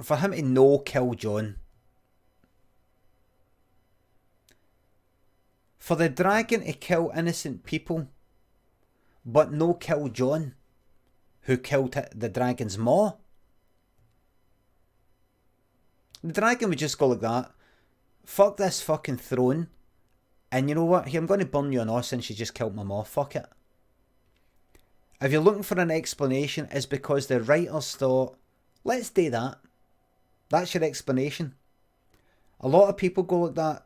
for him to no kill Jon, for the dragon to kill innocent people, but no kill Jon, who killed the dragon's maw. The dragon would just go like that. Fuck this fucking throne. And you know what? Here, I'm going to burn you on us since you just killed my maw. Fuck it. If you're looking for an explanation, it's because the writers thought, let's do that. That's your explanation. A lot of people go like that.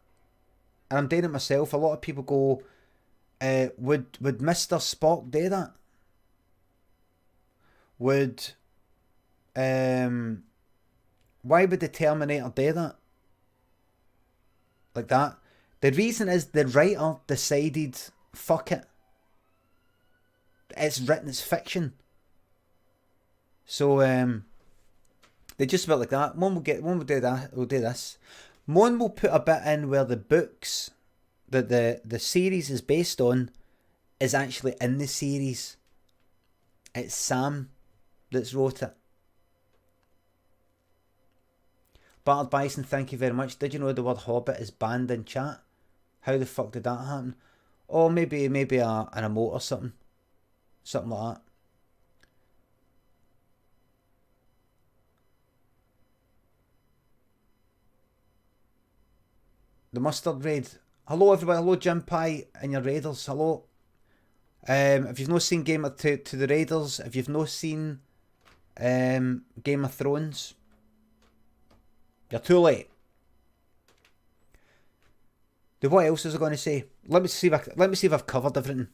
And I'm doing it myself. A lot of people go, would Mr. Spock do that? Would why would the Terminator do that? Like that? The reason is the writer decided, fuck it. It's written, it's fiction. So they just felt like that. One will do that. We'll do this. One will put a bit in where the books that the series is based on is actually in the series. It's Sam that's wrote it. Battered Bison, thank you very much. Did you know the word Hobbit is banned in chat? How the fuck did that happen? Oh, maybe an emote or something. Something like that. The Mustard Raid. Hello everybody, hello Jim Pie and your Raiders, hello. If you've not seen to the Raiders, if you've not seen Game of Thrones, you're too late. What else was I going to say? Let me see if I've covered everything.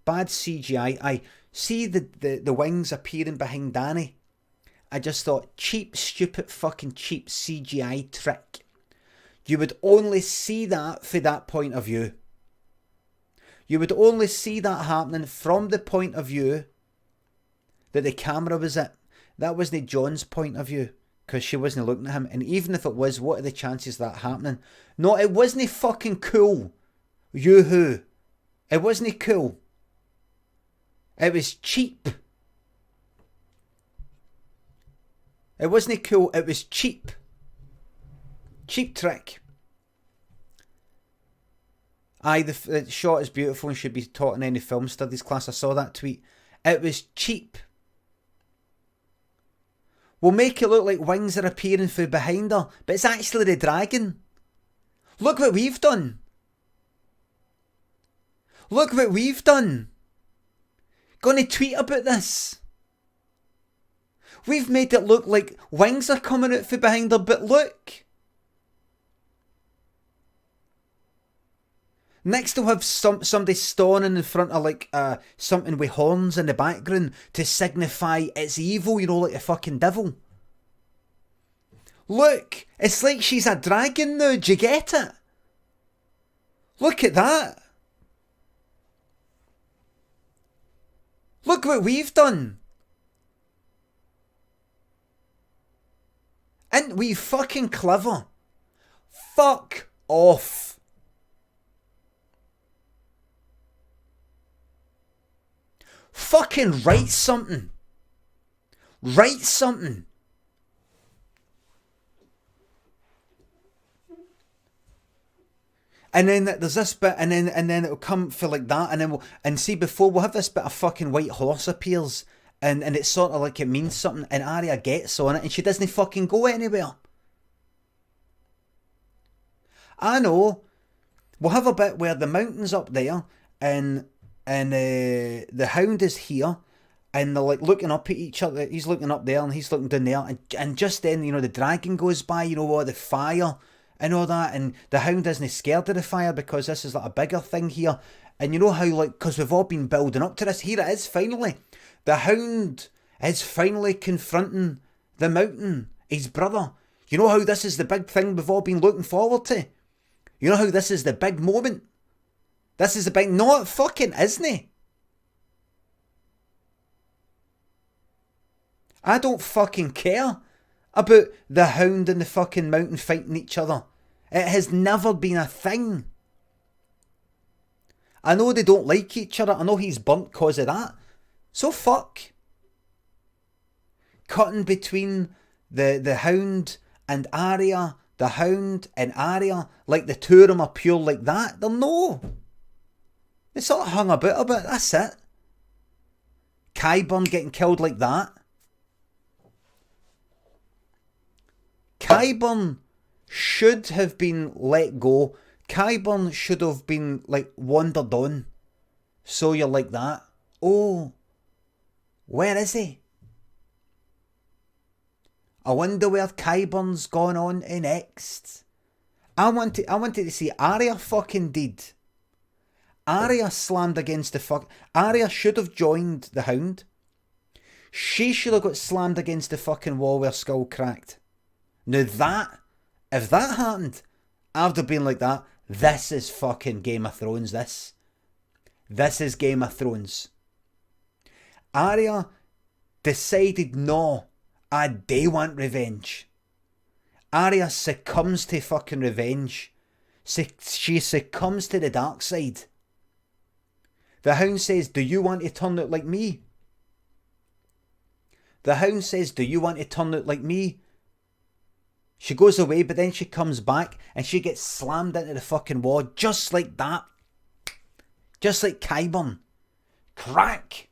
Bad CGI. I see the wings appearing behind Danny. I just thought, cheap, stupid, fucking cheap CGI trick. You would only see that from that point of view. You would only see that happening from the point of view that the camera was at. That wasn't John's point of view, because she wasn't looking at him. And even if it was, what are the chances of that happening? No, it wasn't fucking cool. Yoo-hoo. It wasn't cool. It was cheap. It wasn't cool, it was cheap. Cheap trick. Aye, the shot is beautiful and should be taught in any film studies class. I saw that tweet. It was cheap. We'll make it look like wings are appearing from behind her, but it's actually the dragon. Look what we've done. Look what we've done. Gonna tweet about this. We've made it look like wings are coming out from behind her, but look. Next they'll have somebody standing in front of like something with horns in the background to signify it's evil, you know, like a fucking devil. Look, it's like she's a dragon now, do you get it? Look at that. Look what we've done. Ain't we fucking clever? Fuck off. Fucking write something. Write something. And then there's this bit, and then it'll come for like that, and then we'll have this bit of fucking white horse appears, and it's sort of like it means something, and Arya gets on it, and she doesn't fucking go anywhere. I know. We'll have a bit where the mountain's up there, and the hound is here, and they're like looking up at each other. He's looking up there, and he's looking down there, and just then, you know, the dragon goes by, you know, all the fire and all that, and the hound isn't scared of the fire because this is like a bigger thing here. And you know how, like, because we've all been building up to this, here it is finally. The hound is finally confronting the mountain, his brother. You know how this is the big thing we've all been looking forward to? You know how this is the big moment? This is the big... No, it fucking isn't. I don't fucking care about the hound and the fucking mountain fighting each other. It has never been a thing. I know they don't like each other. I know he's burnt because of that. So fuck. Cutting between the hound and Arya, the hound and Arya, like the two of them are pure like that. They're no. They sort of hung about a bit, that's it. Qyburn getting killed like that. Qyburn should have been let go. Qyburn should have been like wandered on. So you're like that. Oh, where is he? I wonder where Qyburn's gone on to next. I wanted to see Arya fucking dead. Arya slammed against the fuck. Arya should have joined the Hound. She should have got slammed against the fucking wall with her skull cracked. Now that, if that happened, I would have been like that. This is fucking Game of Thrones, this. This is Game of Thrones. Arya decided, no, I do want revenge. Arya succumbs to fucking revenge. She succumbs to the dark side. The Hound says, do you want to turn out like me? The Hound says, do you want to turn out like me? She goes away, but then she comes back and she gets slammed into the fucking wall just like that. Just like Qyburn. Crack.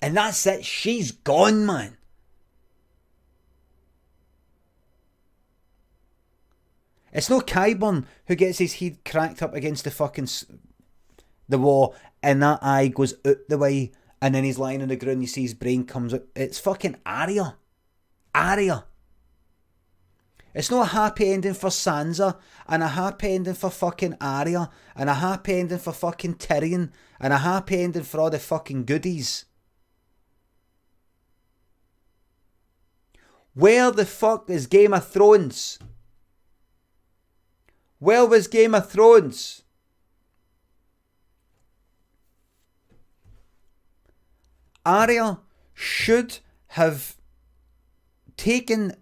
And that's it. She's gone, man. It's no Qyburn who gets his head cracked up against the fucking the wall and that eye goes out the way and then he's lying on the ground and you see his brain comes out. It's fucking Arya. Arya. It's not a happy ending for Sansa and a happy ending for fucking Arya and a happy ending for fucking Tyrion and a happy ending for all the fucking goodies. Where the fuck is Game of Thrones? Where was Game of Thrones? Arya should have taken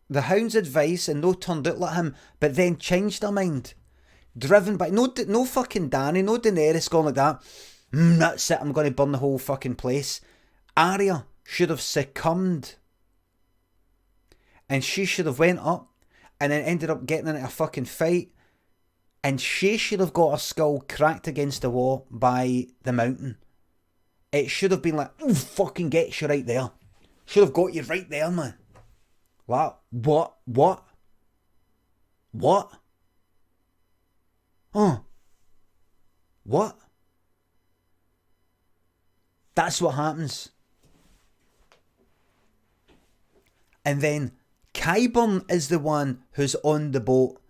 the Hound's advice and no turned out like him, but then changed her mind. Driven by no fucking Dany, no Daenerys going like that. That's it, I'm going to burn the whole fucking place. Arya should have succumbed. And she should have went up and then ended up getting into a fucking fight. And she should have got her skull cracked against the wall by the mountain. It should have been like, ooh, fucking gets you right there. Should have got you right there, man. What? What? Oh. What? That's what happens. And then Qyburn is the one who's on the boat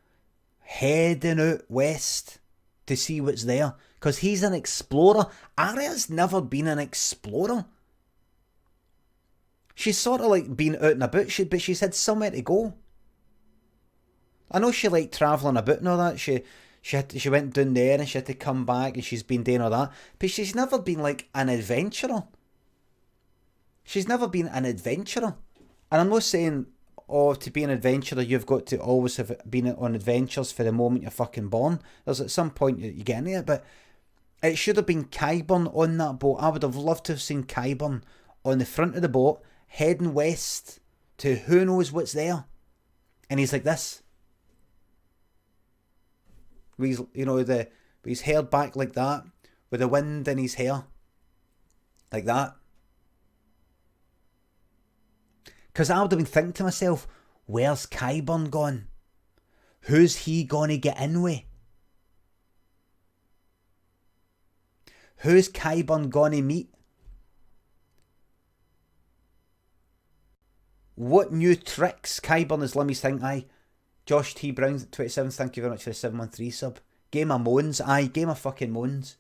heading out west to see what's there. Because he's an explorer. Arya's never been an explorer. She's sort of like been out and about, but she's had somewhere to go. I know she liked travelling about and all that. She went down there and she had to come back and she's been doing all that. But she's never been like an adventurer. She's never been an adventurer. And I'm not saying, oh, to be an adventurer, you've got to always have been on adventures for the moment you're fucking born. There's at some point you get into it, but it should have been Qyburn on that boat. I would have loved to have seen Qyburn on the front of the boat, heading west to who knows what's there. And he's like this. He's, with his hair back like that, with the wind in his hair. Like that. Because I would have been thinking to myself, where's Qyburn gone? Who's he going to get in with? Who's Qyburn going to meet? What new tricks? Qyburn is Limmy's thing, aye. Josh T. Brown, 27, thank you very much for the 713 sub. Game of Moans, aye, Game of fucking Moans.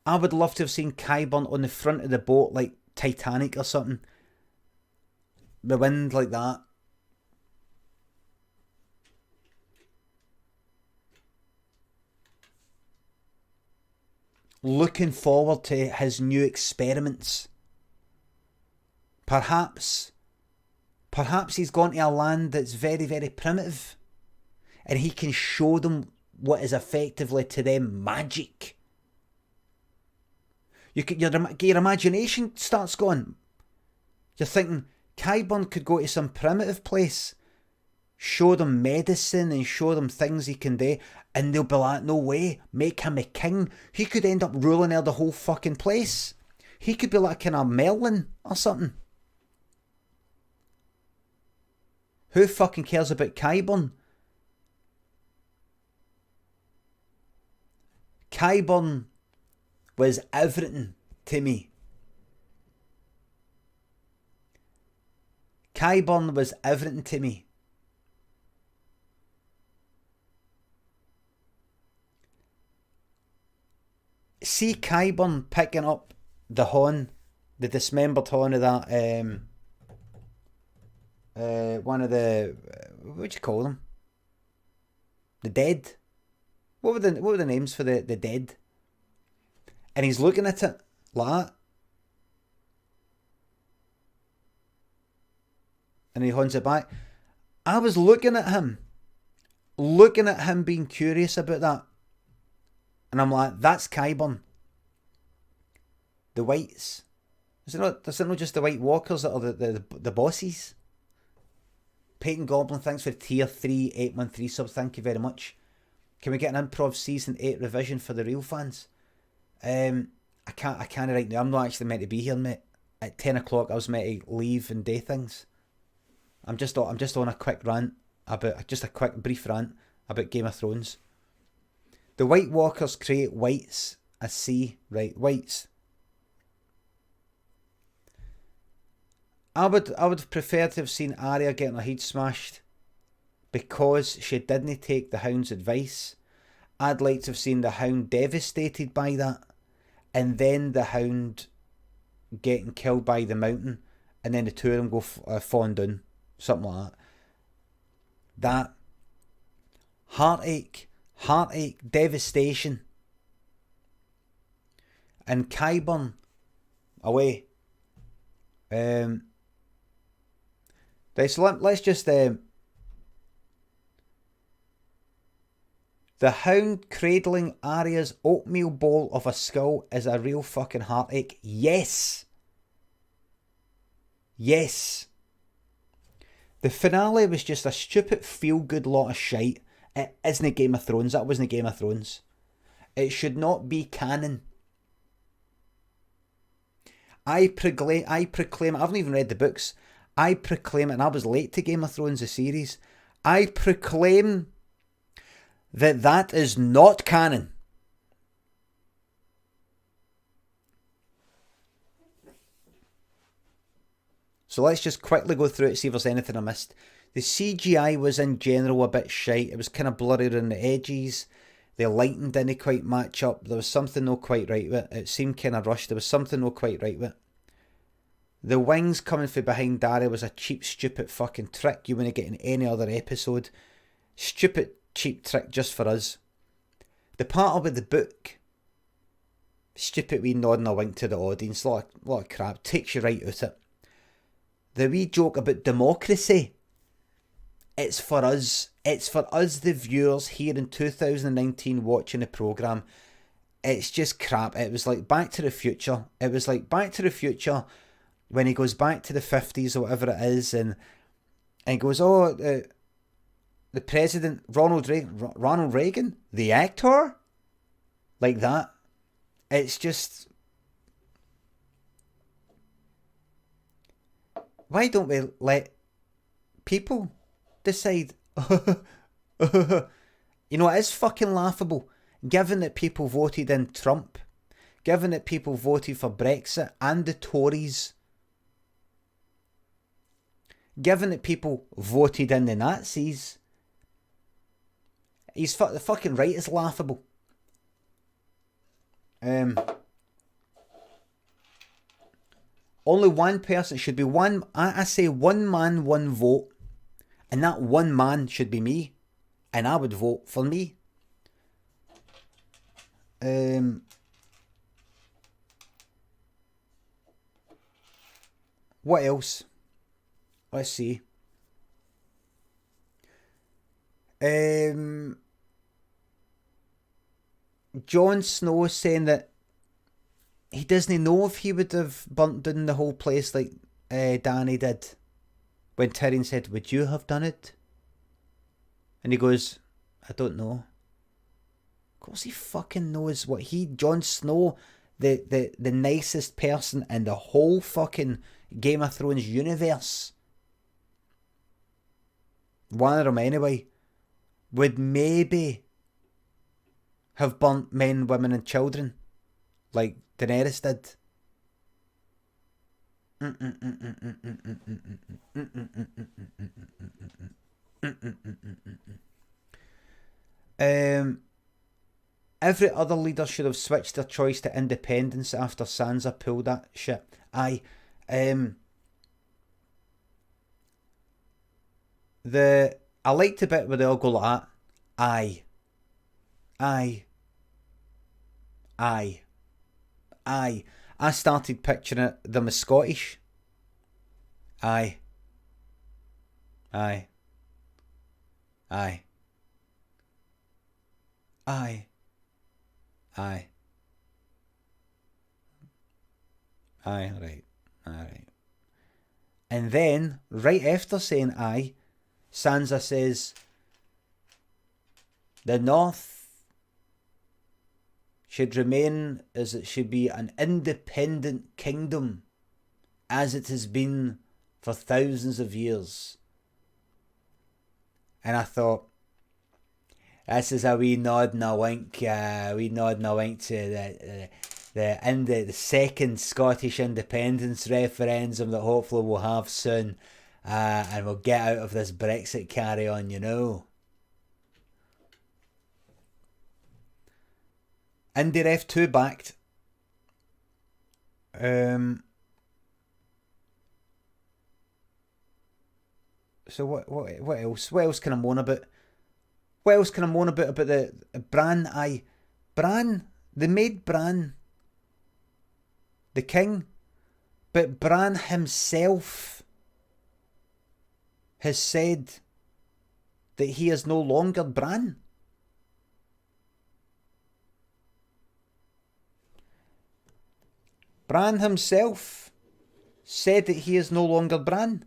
I would love to have seen Qyburn on the front of the boat like Titanic or something. The wind like that. Looking forward to his new experiments. Perhaps he's gone to a land that's very, very primitive. And he can show them what is effectively to them magic. Your imagination starts going. You're thinking, Qyburn could go to some primitive place, show them medicine and show them things he can do, and they'll be like, no way, make him a king. He could end up ruling out the whole fucking place. He could be like kind of Merlin or something. Who fucking cares about Qyburn? Qyburn was everything to me. Qyburn was everything to me. see Qyburn picking up the horn, the dismembered horn of that, one of the, what do you call them? The dead. What were the names for the dead? And he's looking at it like that. And he hands it back. I was looking at him being curious about that. And I'm like, that's Qyburn. The whites. Is it not just the White Walkers that are the bosses? Peyton Goblin, thanks for tier 3, 813 subs. Thank you very much. Can we get an improv season 8 revision for the real fans? I can't right now. I'm not actually meant to be here, mate. At 10 o'clock I was meant to leave and do things. I'm just on a quick rant about, just a quick brief rant about Game of Thrones. The White Walkers create whites. I see, right, whites. I would have preferred to have seen Arya getting her head smashed because she didn't take the Hound's advice. I'd like to have seen the Hound devastated by that, and then the Hound getting killed by the Mountain, and then the two of them go falling down, something like that. That heartache, devastation, and Qyburn away. Let's just the Hound cradling Arya's oatmeal bowl of a skull is a real fucking heartache. Yes. The finale was just a stupid feel-good lot of shite. It isn't Game of Thrones. That wasn't Game of Thrones. It should not be canon. I proclaim, I haven't even read the books. I proclaim, and I was late to Game of Thrones, the series. I proclaim that is not canon. So let's just quickly go through it, see if there's anything I missed. The CGI was in general a bit shite. It was kind of blurry around the edges. The lighting didn't quite match up. There was something not quite right with it. It seemed kind of rushed. There was something not quite right with it. The wings coming from behind Daria was a cheap, stupid fucking trick you wouldn't get in any other episode. Stupid, cheap trick just for us. The part about the book, stupid wee nodding a wink to the audience, a lot of crap, takes you right out it. The wee joke about democracy, it's for us. It's for us, the viewers here in 2019 watching the programme. It's just crap. It was like Back to the Future. It was like Back to the Future when he goes back to the 50s or whatever it is, and goes, the president, Ronald Reagan, the actor? Like that. It's just... Why don't we let people decide? You know, it is fucking laughable, given that people voted in Trump, given that people voted for Brexit and the Tories, given that people voted in the Nazis. The fucking right is laughable. Only one person should be one. I say one man, one vote, and that one man should be me, and I would vote for me. What else? Let's see. Jon Snow saying that he doesn't know if he would have burnt down the whole place like Dany did. When Tyrion said, "Would you have done it?" And he goes, "I don't know." Of course he fucking knows what Jon Snow, the nicest person in the whole fucking Game of Thrones universe, one of them anyway, would maybe have burnt men, women and children like Daenerys did. Every other leader should have switched their choice to independence after Sansa pulled that shit. Aye. I liked the bit where they all go like that. Aye. Aye. Aye. Aye. I started picturing them as Scottish. Aye. Aye. Aye. Aye. Aye. Aye, right. Alright. And then, right after saying aye, Sansa says, the North should remain as it should be, an independent kingdom, as it has been for thousands of years. And I thought, this is a wee nod and a wink, to the second Scottish independence referendum that hopefully we'll have soon, and we'll get out of this Brexit carry on, you know. Indie Ref 2 backed. So what else? What else can I moan about? What else can I moan about the Bran? Bran. They made Bran the king, but Bran himself has said that he is no longer Bran. Bran himself said that he is no longer Bran.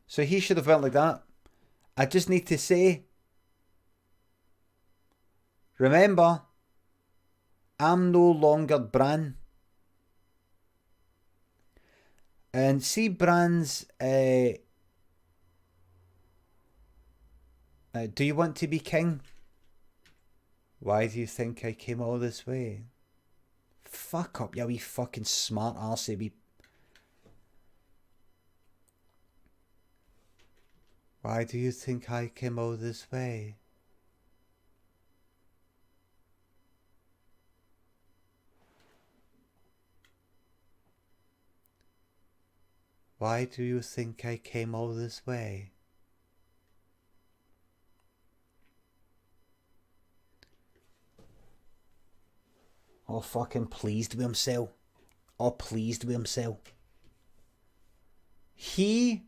So he should have went like that. I just need to say, remember, I'm no longer Bran. And see Bran's, do you want to be king? Why do you think I came all this way? Fuck up, you wee fucking smart arsey wee. Why do you think I came all this way? Why do you think I came all this way? All fucking pleased with himself. All pleased with himself. He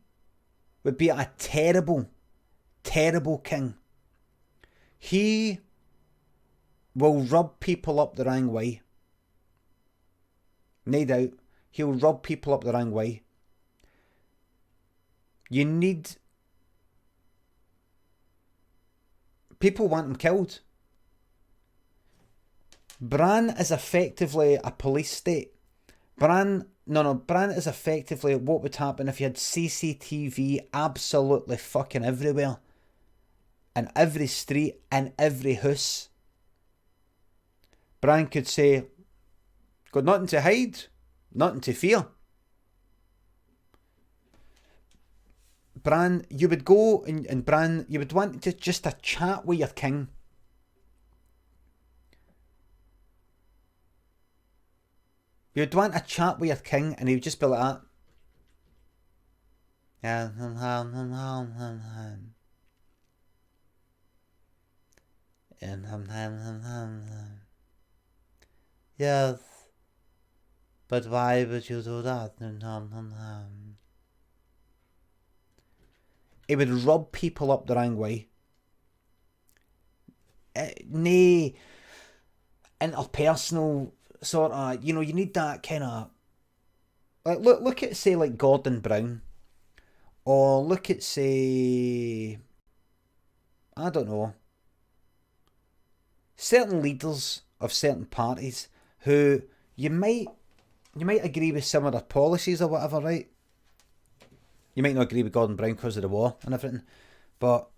would be a terrible, terrible king. He will rub people up the wrong way. No doubt. He'll rub people up the wrong way. You need... People want him killed. Bran is effectively a police state. Bran is effectively what would happen if you had CCTV absolutely fucking everywhere. In every street, in every house. Bran could say, got nothing to hide, nothing to fear. Bran, you would go and Bran, you would want to just a chat with your king. You'd want a chat with your king and he would just be like that. Yeah. Yes. But why would you do that? It would rub people up the wrong way. Nay, interpersonal sort of, you need that kind of, like, look at, say, like Gordon Brown, or look at, say, I don't know, certain leaders of certain parties who you might agree with some of their policies or whatever, right? You might not agree with Gordon Brown because of the war and everything, but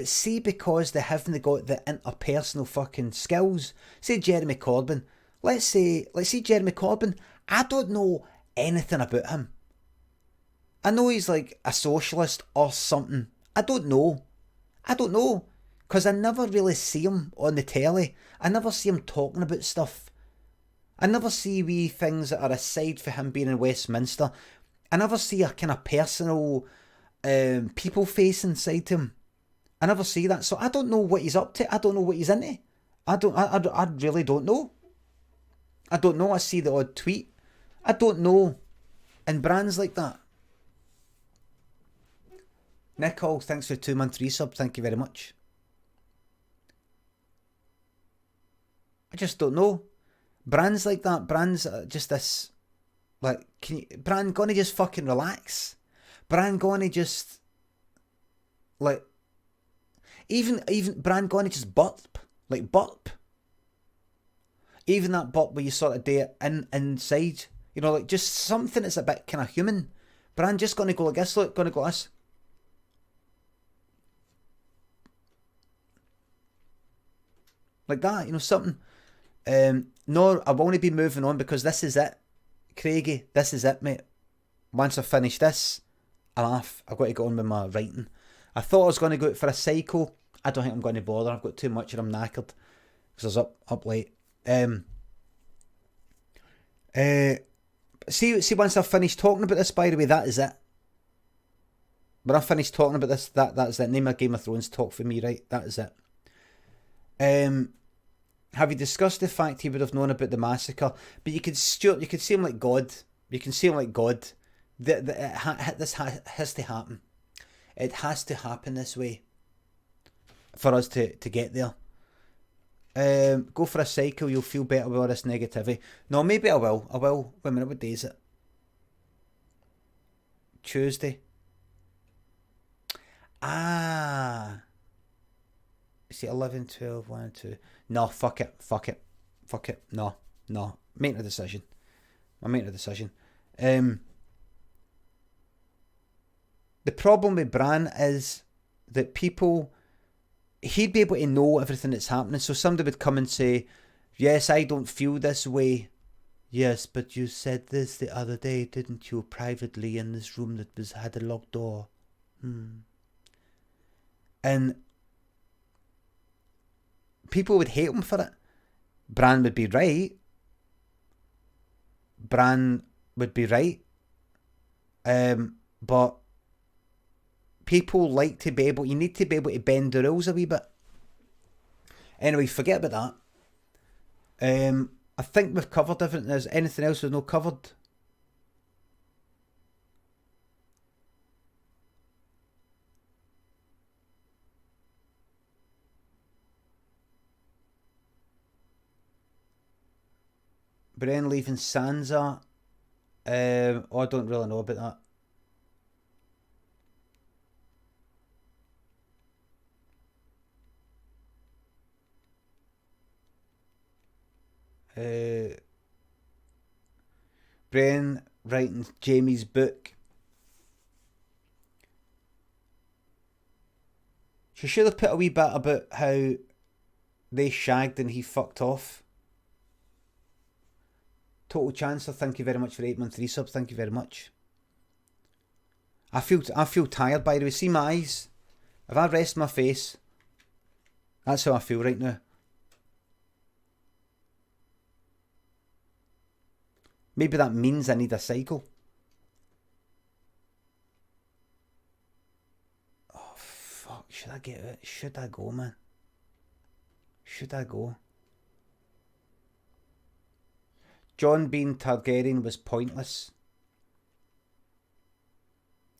see, because they haven't got the interpersonal fucking skills. Say Jeremy Corbyn. Let's see Jeremy Corbyn. I don't know anything about him. I know he's like a socialist or something. I don't know. Because I never really see him on the telly. I never see him talking about stuff. I never see wee things that are aside for him being in Westminster. I never see a kind of personal, people-facing side to him. I never see that. So I don't know what he's up to. I don't know what he's into. I really don't know. I don't know. I see the odd tweet. I don't know. And brands like that. Nick Hall, thanks for 2-month resub. Thank you very much. I just don't know. Brands like that, brands just this, like, brand gonna just fucking relax? Brand gonna just, like, even brand gonna just burp? Like, burp? Even that burp where you sort of do it inside, you know, like, just something that's a bit kind of human. Brand just gonna go like this, look, gonna go like this. Like that, you know, something. No, I want to be moving on because this is it. Craigie, this is it, mate. Once I finish this, I'm off. I've got to get on with my writing. I thought I was going to go out for a cycle. I don't think I'm going to bother. I've got too much and I'm knackered because I was up late. See, once I've finished talking about this, by the way, that is it. When I finish talking about this, that's it. Name a Game of Thrones talk for me, right? That is it. Have you discussed the fact he would have known about the massacre? But you could see him like God. You can see him like God. This has to happen. It has to happen this way for us to get there. Go for a cycle. You'll feel better with all this negativity. No, maybe I will. Wait a minute, what day is it? Tuesday. See, 11, 12, 1, 2. No, fuck it. No. Making a decision. I'm making a decision. The problem with Bran is that he'd be able to know everything that's happening. So somebody would come and say, yes, I don't feel this way. Yes, but you said this the other day, didn't you? Privately in this room that had a locked door. And people would hate him for it. Bran would be right. But people like to be able, you need to be able to bend the rules a wee bit. Anyway, forget about that. I think we've covered everything. There's anything else we've not covered? Brienne leaving Sansa. I don't really know about that. Brienne writing Jaime's book. She should have put a wee bit about how they shagged and he fucked off. Total Chancellor, thank you very much for 8-month resubs. Thank you very much. I feel tired, by the way. See my eyes? If I rest my face, that's how I feel right now. Maybe that means I need a cycle. Oh, fuck. Should I get it? Should I go, man? Should I go? Jon being Targaryen was pointless.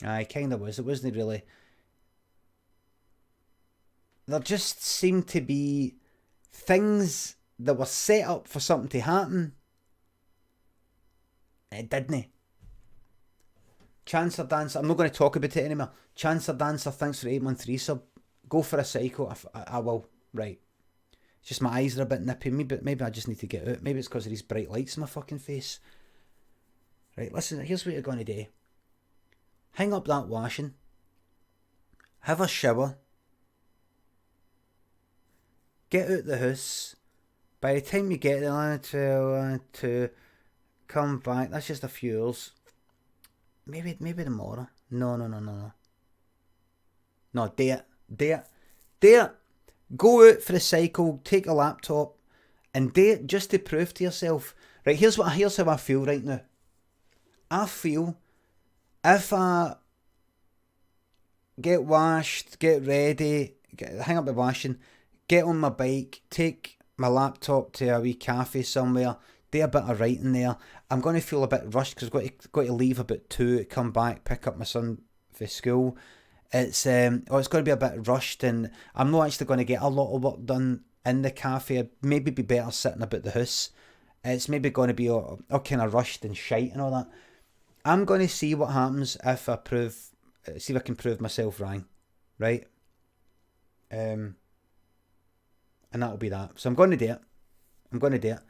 Aye, kind of was. It wasn't really. There just seemed to be things that were set up for something to happen. It didn't. Chancellor Dancer, I'm not going to talk about it anymore. Chancellor Dancer, thanks for 8-month resub. Go for a cycle. I will. Right. It's just my eyes are a bit nippy. Maybe I just need to get out. Maybe it's because of these bright lights in my fucking face. Right, listen, here's what you're going to do. Hang up that washing. Have a shower. Get out the house. By the time you get there, 1, 2, come back. That's just a few hours. Maybe tomorrow. No. No, dare it. Go out for a cycle, take a laptop, and do it just to prove to yourself. Right, here's how I feel right now. I feel if I get washed, get ready, hang up the washing, get on my bike, take my laptop to a wee cafe somewhere, do a bit of writing there, I'm going to feel a bit rushed because I've got to leave about 2, come back, pick up my son for school. It's going to be a bit rushed, and I'm not actually going to get a lot of work done in the cafe. I'd maybe be better sitting about the house. It's maybe going to be all kind of rushed and shite and all that. I'm going to see what happens if I see if I can prove myself wrong, right? And that'll be that. So I'm going to do it.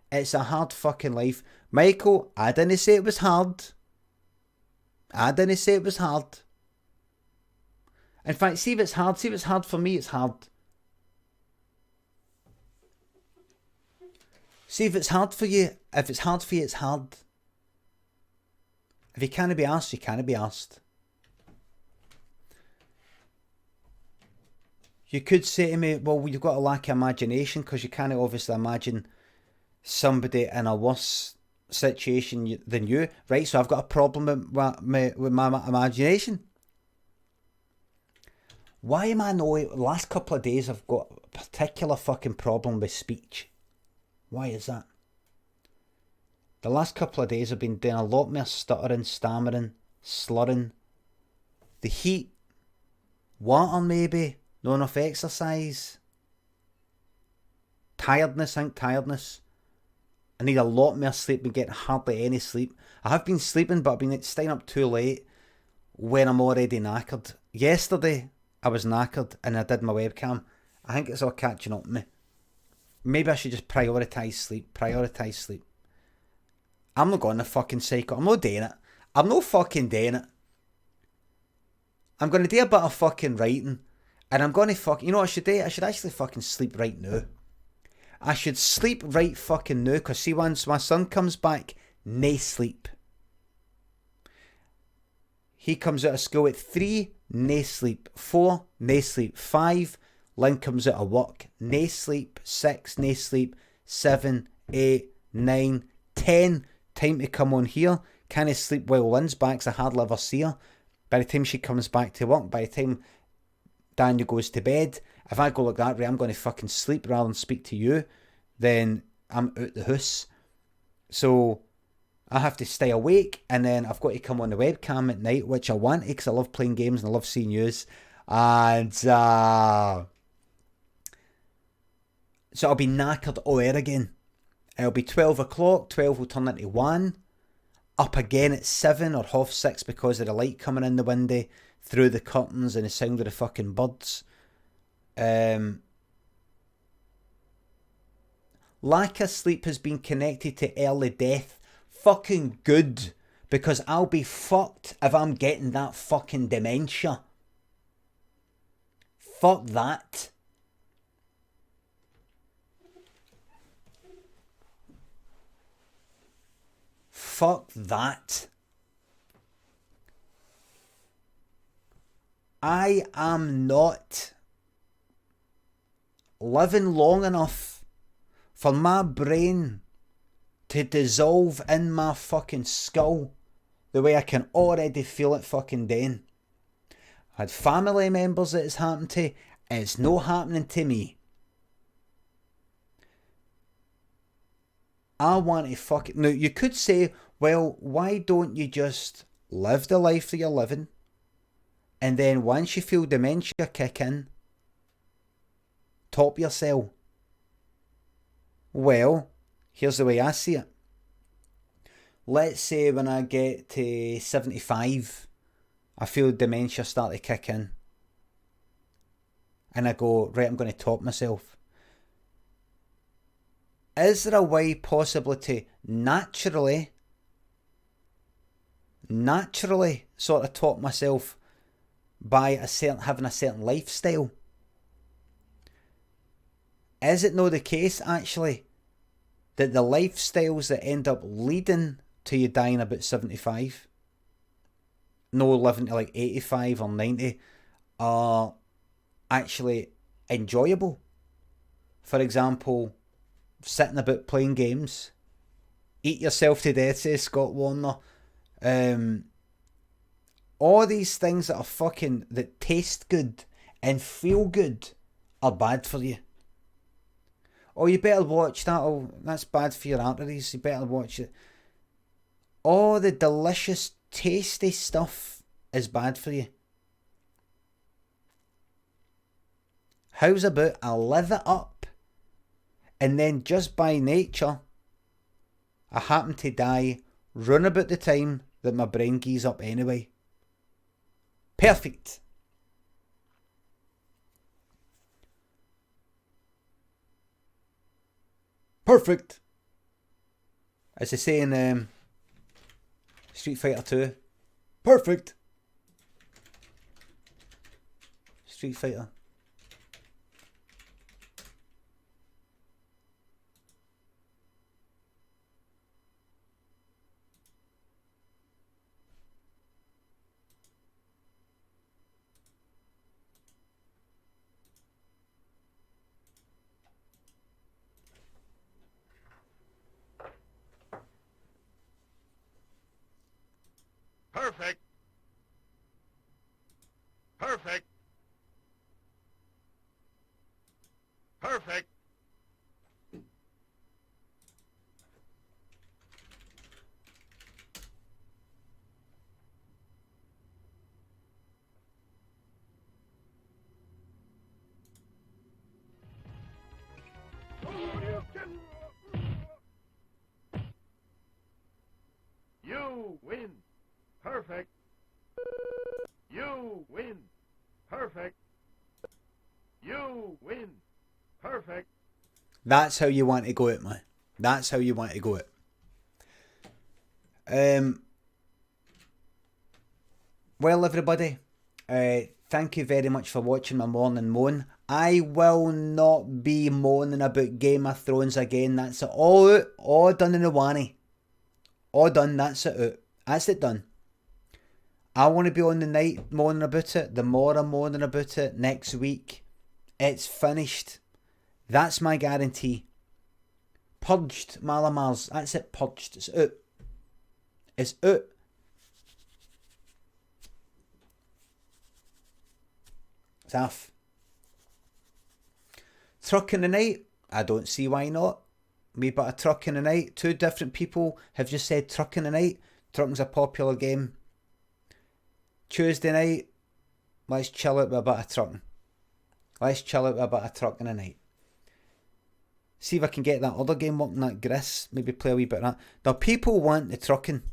It's a hard fucking life. Michael, I didn't say it was hard. In fact, see if it's hard for me, it's hard. See if it's hard for you. If it's hard for you, it's hard. If you can't be asked, you can't be asked. You could say to me, well, you've got a lack of imagination because you can't obviously imagine somebody in a worse situation than you, right? So I've got a problem with my imagination. Why am I the last couple of days I've got a particular fucking problem with speech? Why is that? The last couple of days I've been doing a lot more stuttering, stammering, slurring. The heat, water maybe, not enough exercise. Tiredness. I need a lot more sleep. Been getting hardly any sleep. I have been sleeping, but I've been staying up too late when I'm already knackered. Yesterday I was knackered and I did my webcam. I think it's all catching up with me. Maybe I should just prioritise sleep. I'm not going to fucking cycle. I'm not doing it. I'm not fucking doing it. I'm going to do a bit of fucking writing. And I'm going to you know what I should do? I should actually fucking sleep right now. I should sleep right fucking now. Because see, once my son comes back, nae sleep. He comes out of school at 3, nae sleep. 4, nae sleep. 5, Lynn comes out of work, nae sleep. 6, nae sleep. 7, 8, 9, 10, time to come on here. Can't sleep while Lynn's back, so I hardly ever see her. By the time she comes back to work, by the time Daniel goes to bed, if I go like that, right, I'm going to fucking sleep rather than speak to you, then I'm out the house. So I have to stay awake, and then I've got to come on the webcam at night, which I want because I love playing games and I love seeing yous. And so I'll be knackered all air again. It'll be 12 o'clock, 12 will turn into 1. Up again at 7 or 6:30 because of the light coming in the window through the curtains and the sound of the fucking birds. Lack of sleep has been connected to early death. Fucking good. Because I'll be fucked if I'm getting that fucking dementia. Fuck that. Fuck that. I am not living long enough for my brain to dissolve in my fucking skull the way I can already feel it fucking doing. I had family members that it's happened to. It's not happening to me. I want to fucking... Now, you could say, well, why don't you just live the life that you're living, and then once you feel dementia kick in, top yourself? Well, here's the way I see it. Let's say when I get to 75, I feel dementia start to kick in. And I go, right, I'm going to top myself. Is there a way possibly to naturally sort of top myself by having a certain lifestyle? Is it not the case, actually, that the lifestyles that end up leading to you dying about 75, no living to like 85 or 90, are actually enjoyable. For example, sitting about playing games, eat yourself to death, says Scott Warner. All these things that are that taste good and feel good are bad for you. Oh, you better watch that. Oh, that's bad for your arteries. You better watch it. All the delicious, tasty stuff is bad for you. How's about I live it up, and then just by nature, I happen to die run about the time that my brain gees up anyway. Perfect. Perfect. As they say in Street Fighter 2. Perfect. Street Fighter.
Perfect. Perfect. Perfect. You win. Perfect. You win. Perfect. You win. Perfect.
That's how you want to go it, man. That's how you want to go it. Well, everybody, thank you very much for watching my morning moan. I will not be moaning about Game of Thrones again. That's it. All out. All done in the wanny. All done. That's it out. That's it done. I want to be on the night moaning about it. The more I'm moaning about it next week, it's finished. That's my guarantee. Purged, Malamars. That's it, purged. It's out. It's out. It's off. Truck in the night? I don't see why not. We but a truck in the night. Two different people have just said truck in the night. Trucking's a popular game. Tuesday night, let's chill out with a bit of trucking. Let's chill out with a bit of truck in the night. See if I can get that other game working, that Gris. Maybe play a wee bit of that. Now, people want the trucking.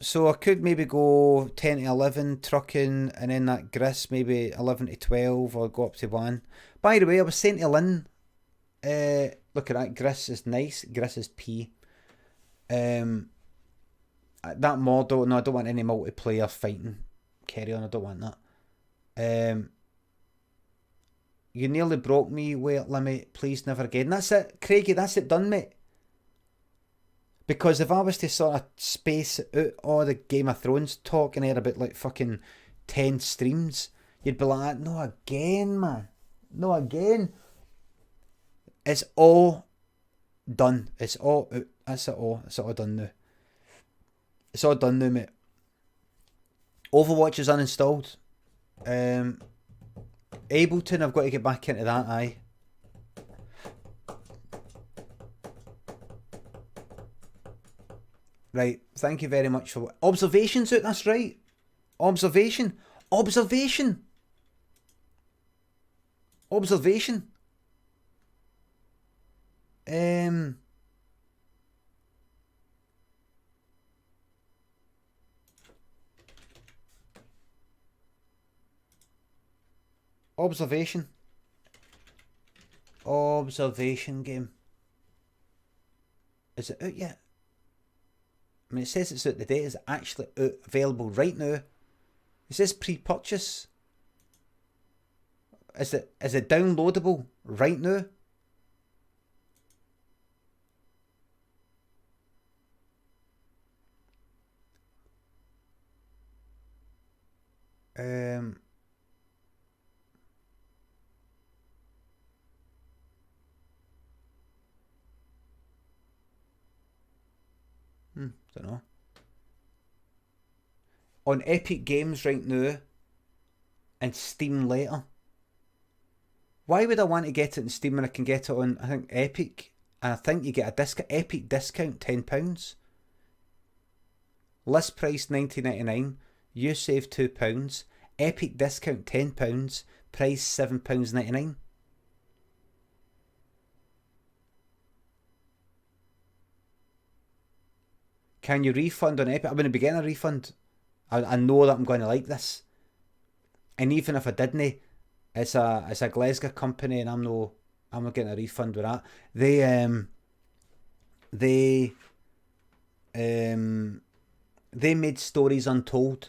So I could maybe go 10 to 11 trucking, and then that Gris maybe 11 to 12, or go up to 1. By the way, I was saying to Lynn, look at that, Gris is nice. Gris is P. That model, no, I don't want any multiplayer fighting. Carry on, I don't want that. You nearly broke me, wait, Limmy, please never again. That's it, Craigie, that's it done, mate. Because if I was to sort of space out all the Game of Thrones talk and air about like fucking 10 streams, you'd be like, no again, man. No again. It's all done. It's all out. That's it all. It's all done now. It's all done now, mate. Overwatch is uninstalled. Ableton, I've got to get back into that, aye. Right, thank you very much for... Observation's out, that's right. Observation. Observation. Observation. Observation. Observation game. Is it out yet? I mean, it says it's out today. Is it actually out, available right now? Is this pre-purchase? Is it downloadable right now? Don't know. On Epic Games right now and Steam later. Why would I want to get it in Steam when I can get it on, I think, Epic? And I think you get a discount, Epic discount, £10. List price $19.99. You save £2. Epic discount £10. Price £7.99. Can you refund on Epic? I'm going to be getting a refund. I know that I'm going to like this. And even if I didn't, it's a Glasgow company, and I'm not getting a refund with that. They made Stories Untold.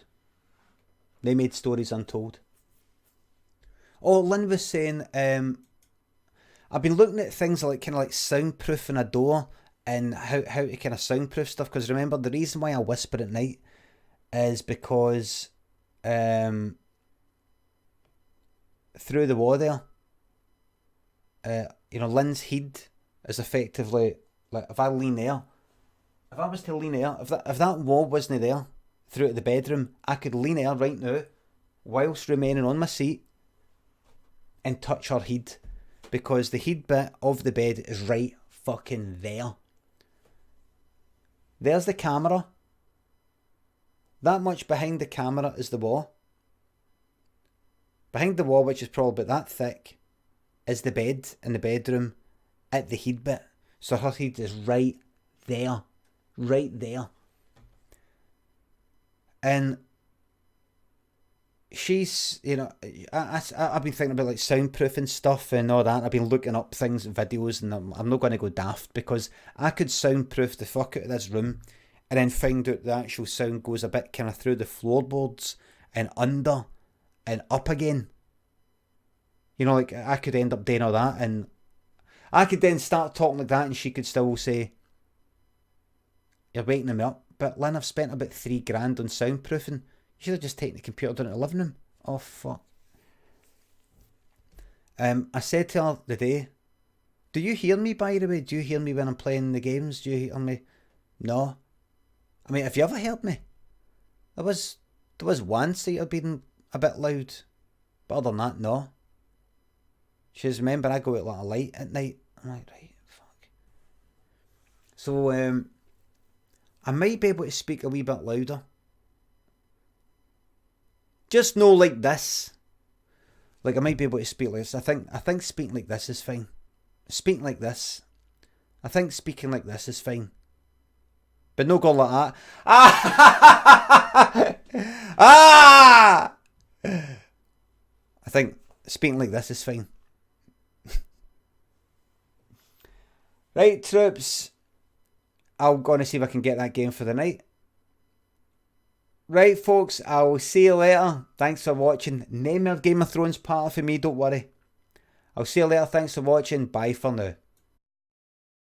Oh, Lynn was saying, I've been looking at things like kind of like soundproofing a door and how to kind of soundproof stuff. Because remember, the reason why I whisper at night is because through the wall there, Lynn's head is effectively like if I lean there, if I was to lean there, if that wall wasn't there through to the bedroom, I could lean there right now, whilst remaining on my seat, and touch her head, because the head bit of the bed is right fucking there. There's the camera. That much behind the camera is the wall. Behind the wall, which is probably about that thick, is the bed in the bedroom at the head bit. So her head is right there. Right there. And she's, I've been thinking about like soundproofing stuff and all that. I've been looking up things, videos, and I'm not going to go daft, because I could soundproof the fuck out of this room and then find out the actual sound goes a bit kind of through the floorboards and under and up again. Like I could end up doing all that, and I could then start talking like that, and she could still say, "You're waking me up." But Lynn, I've spent about $3,000 on soundproofing. You should have just taken the computer down to the living room. Oh fuck. I said to her the day, "Do you hear me, by the way? Do you hear me when I'm playing the games? Do you hear me?" No. I mean, have you ever heard me? There was once that I've been a bit loud, but other than that, no. She says, "Remember, I go out like a light at night." I'm like, right, fuck. So, I might be able to speak a wee bit louder. Just no like this. Like, I might be able to speak like this. I think speaking like this is fine. Speaking like this. I think speaking like this is fine. But no go like that. Ah! Ah! I think speaking like this is fine. Right, troops. I'm going to see if I can get that game for the night. Right, folks, I'll see you later. Thanks for watching. No more Game of Thrones party for me, don't worry. I'll see you later. Thanks for watching. Bye for now.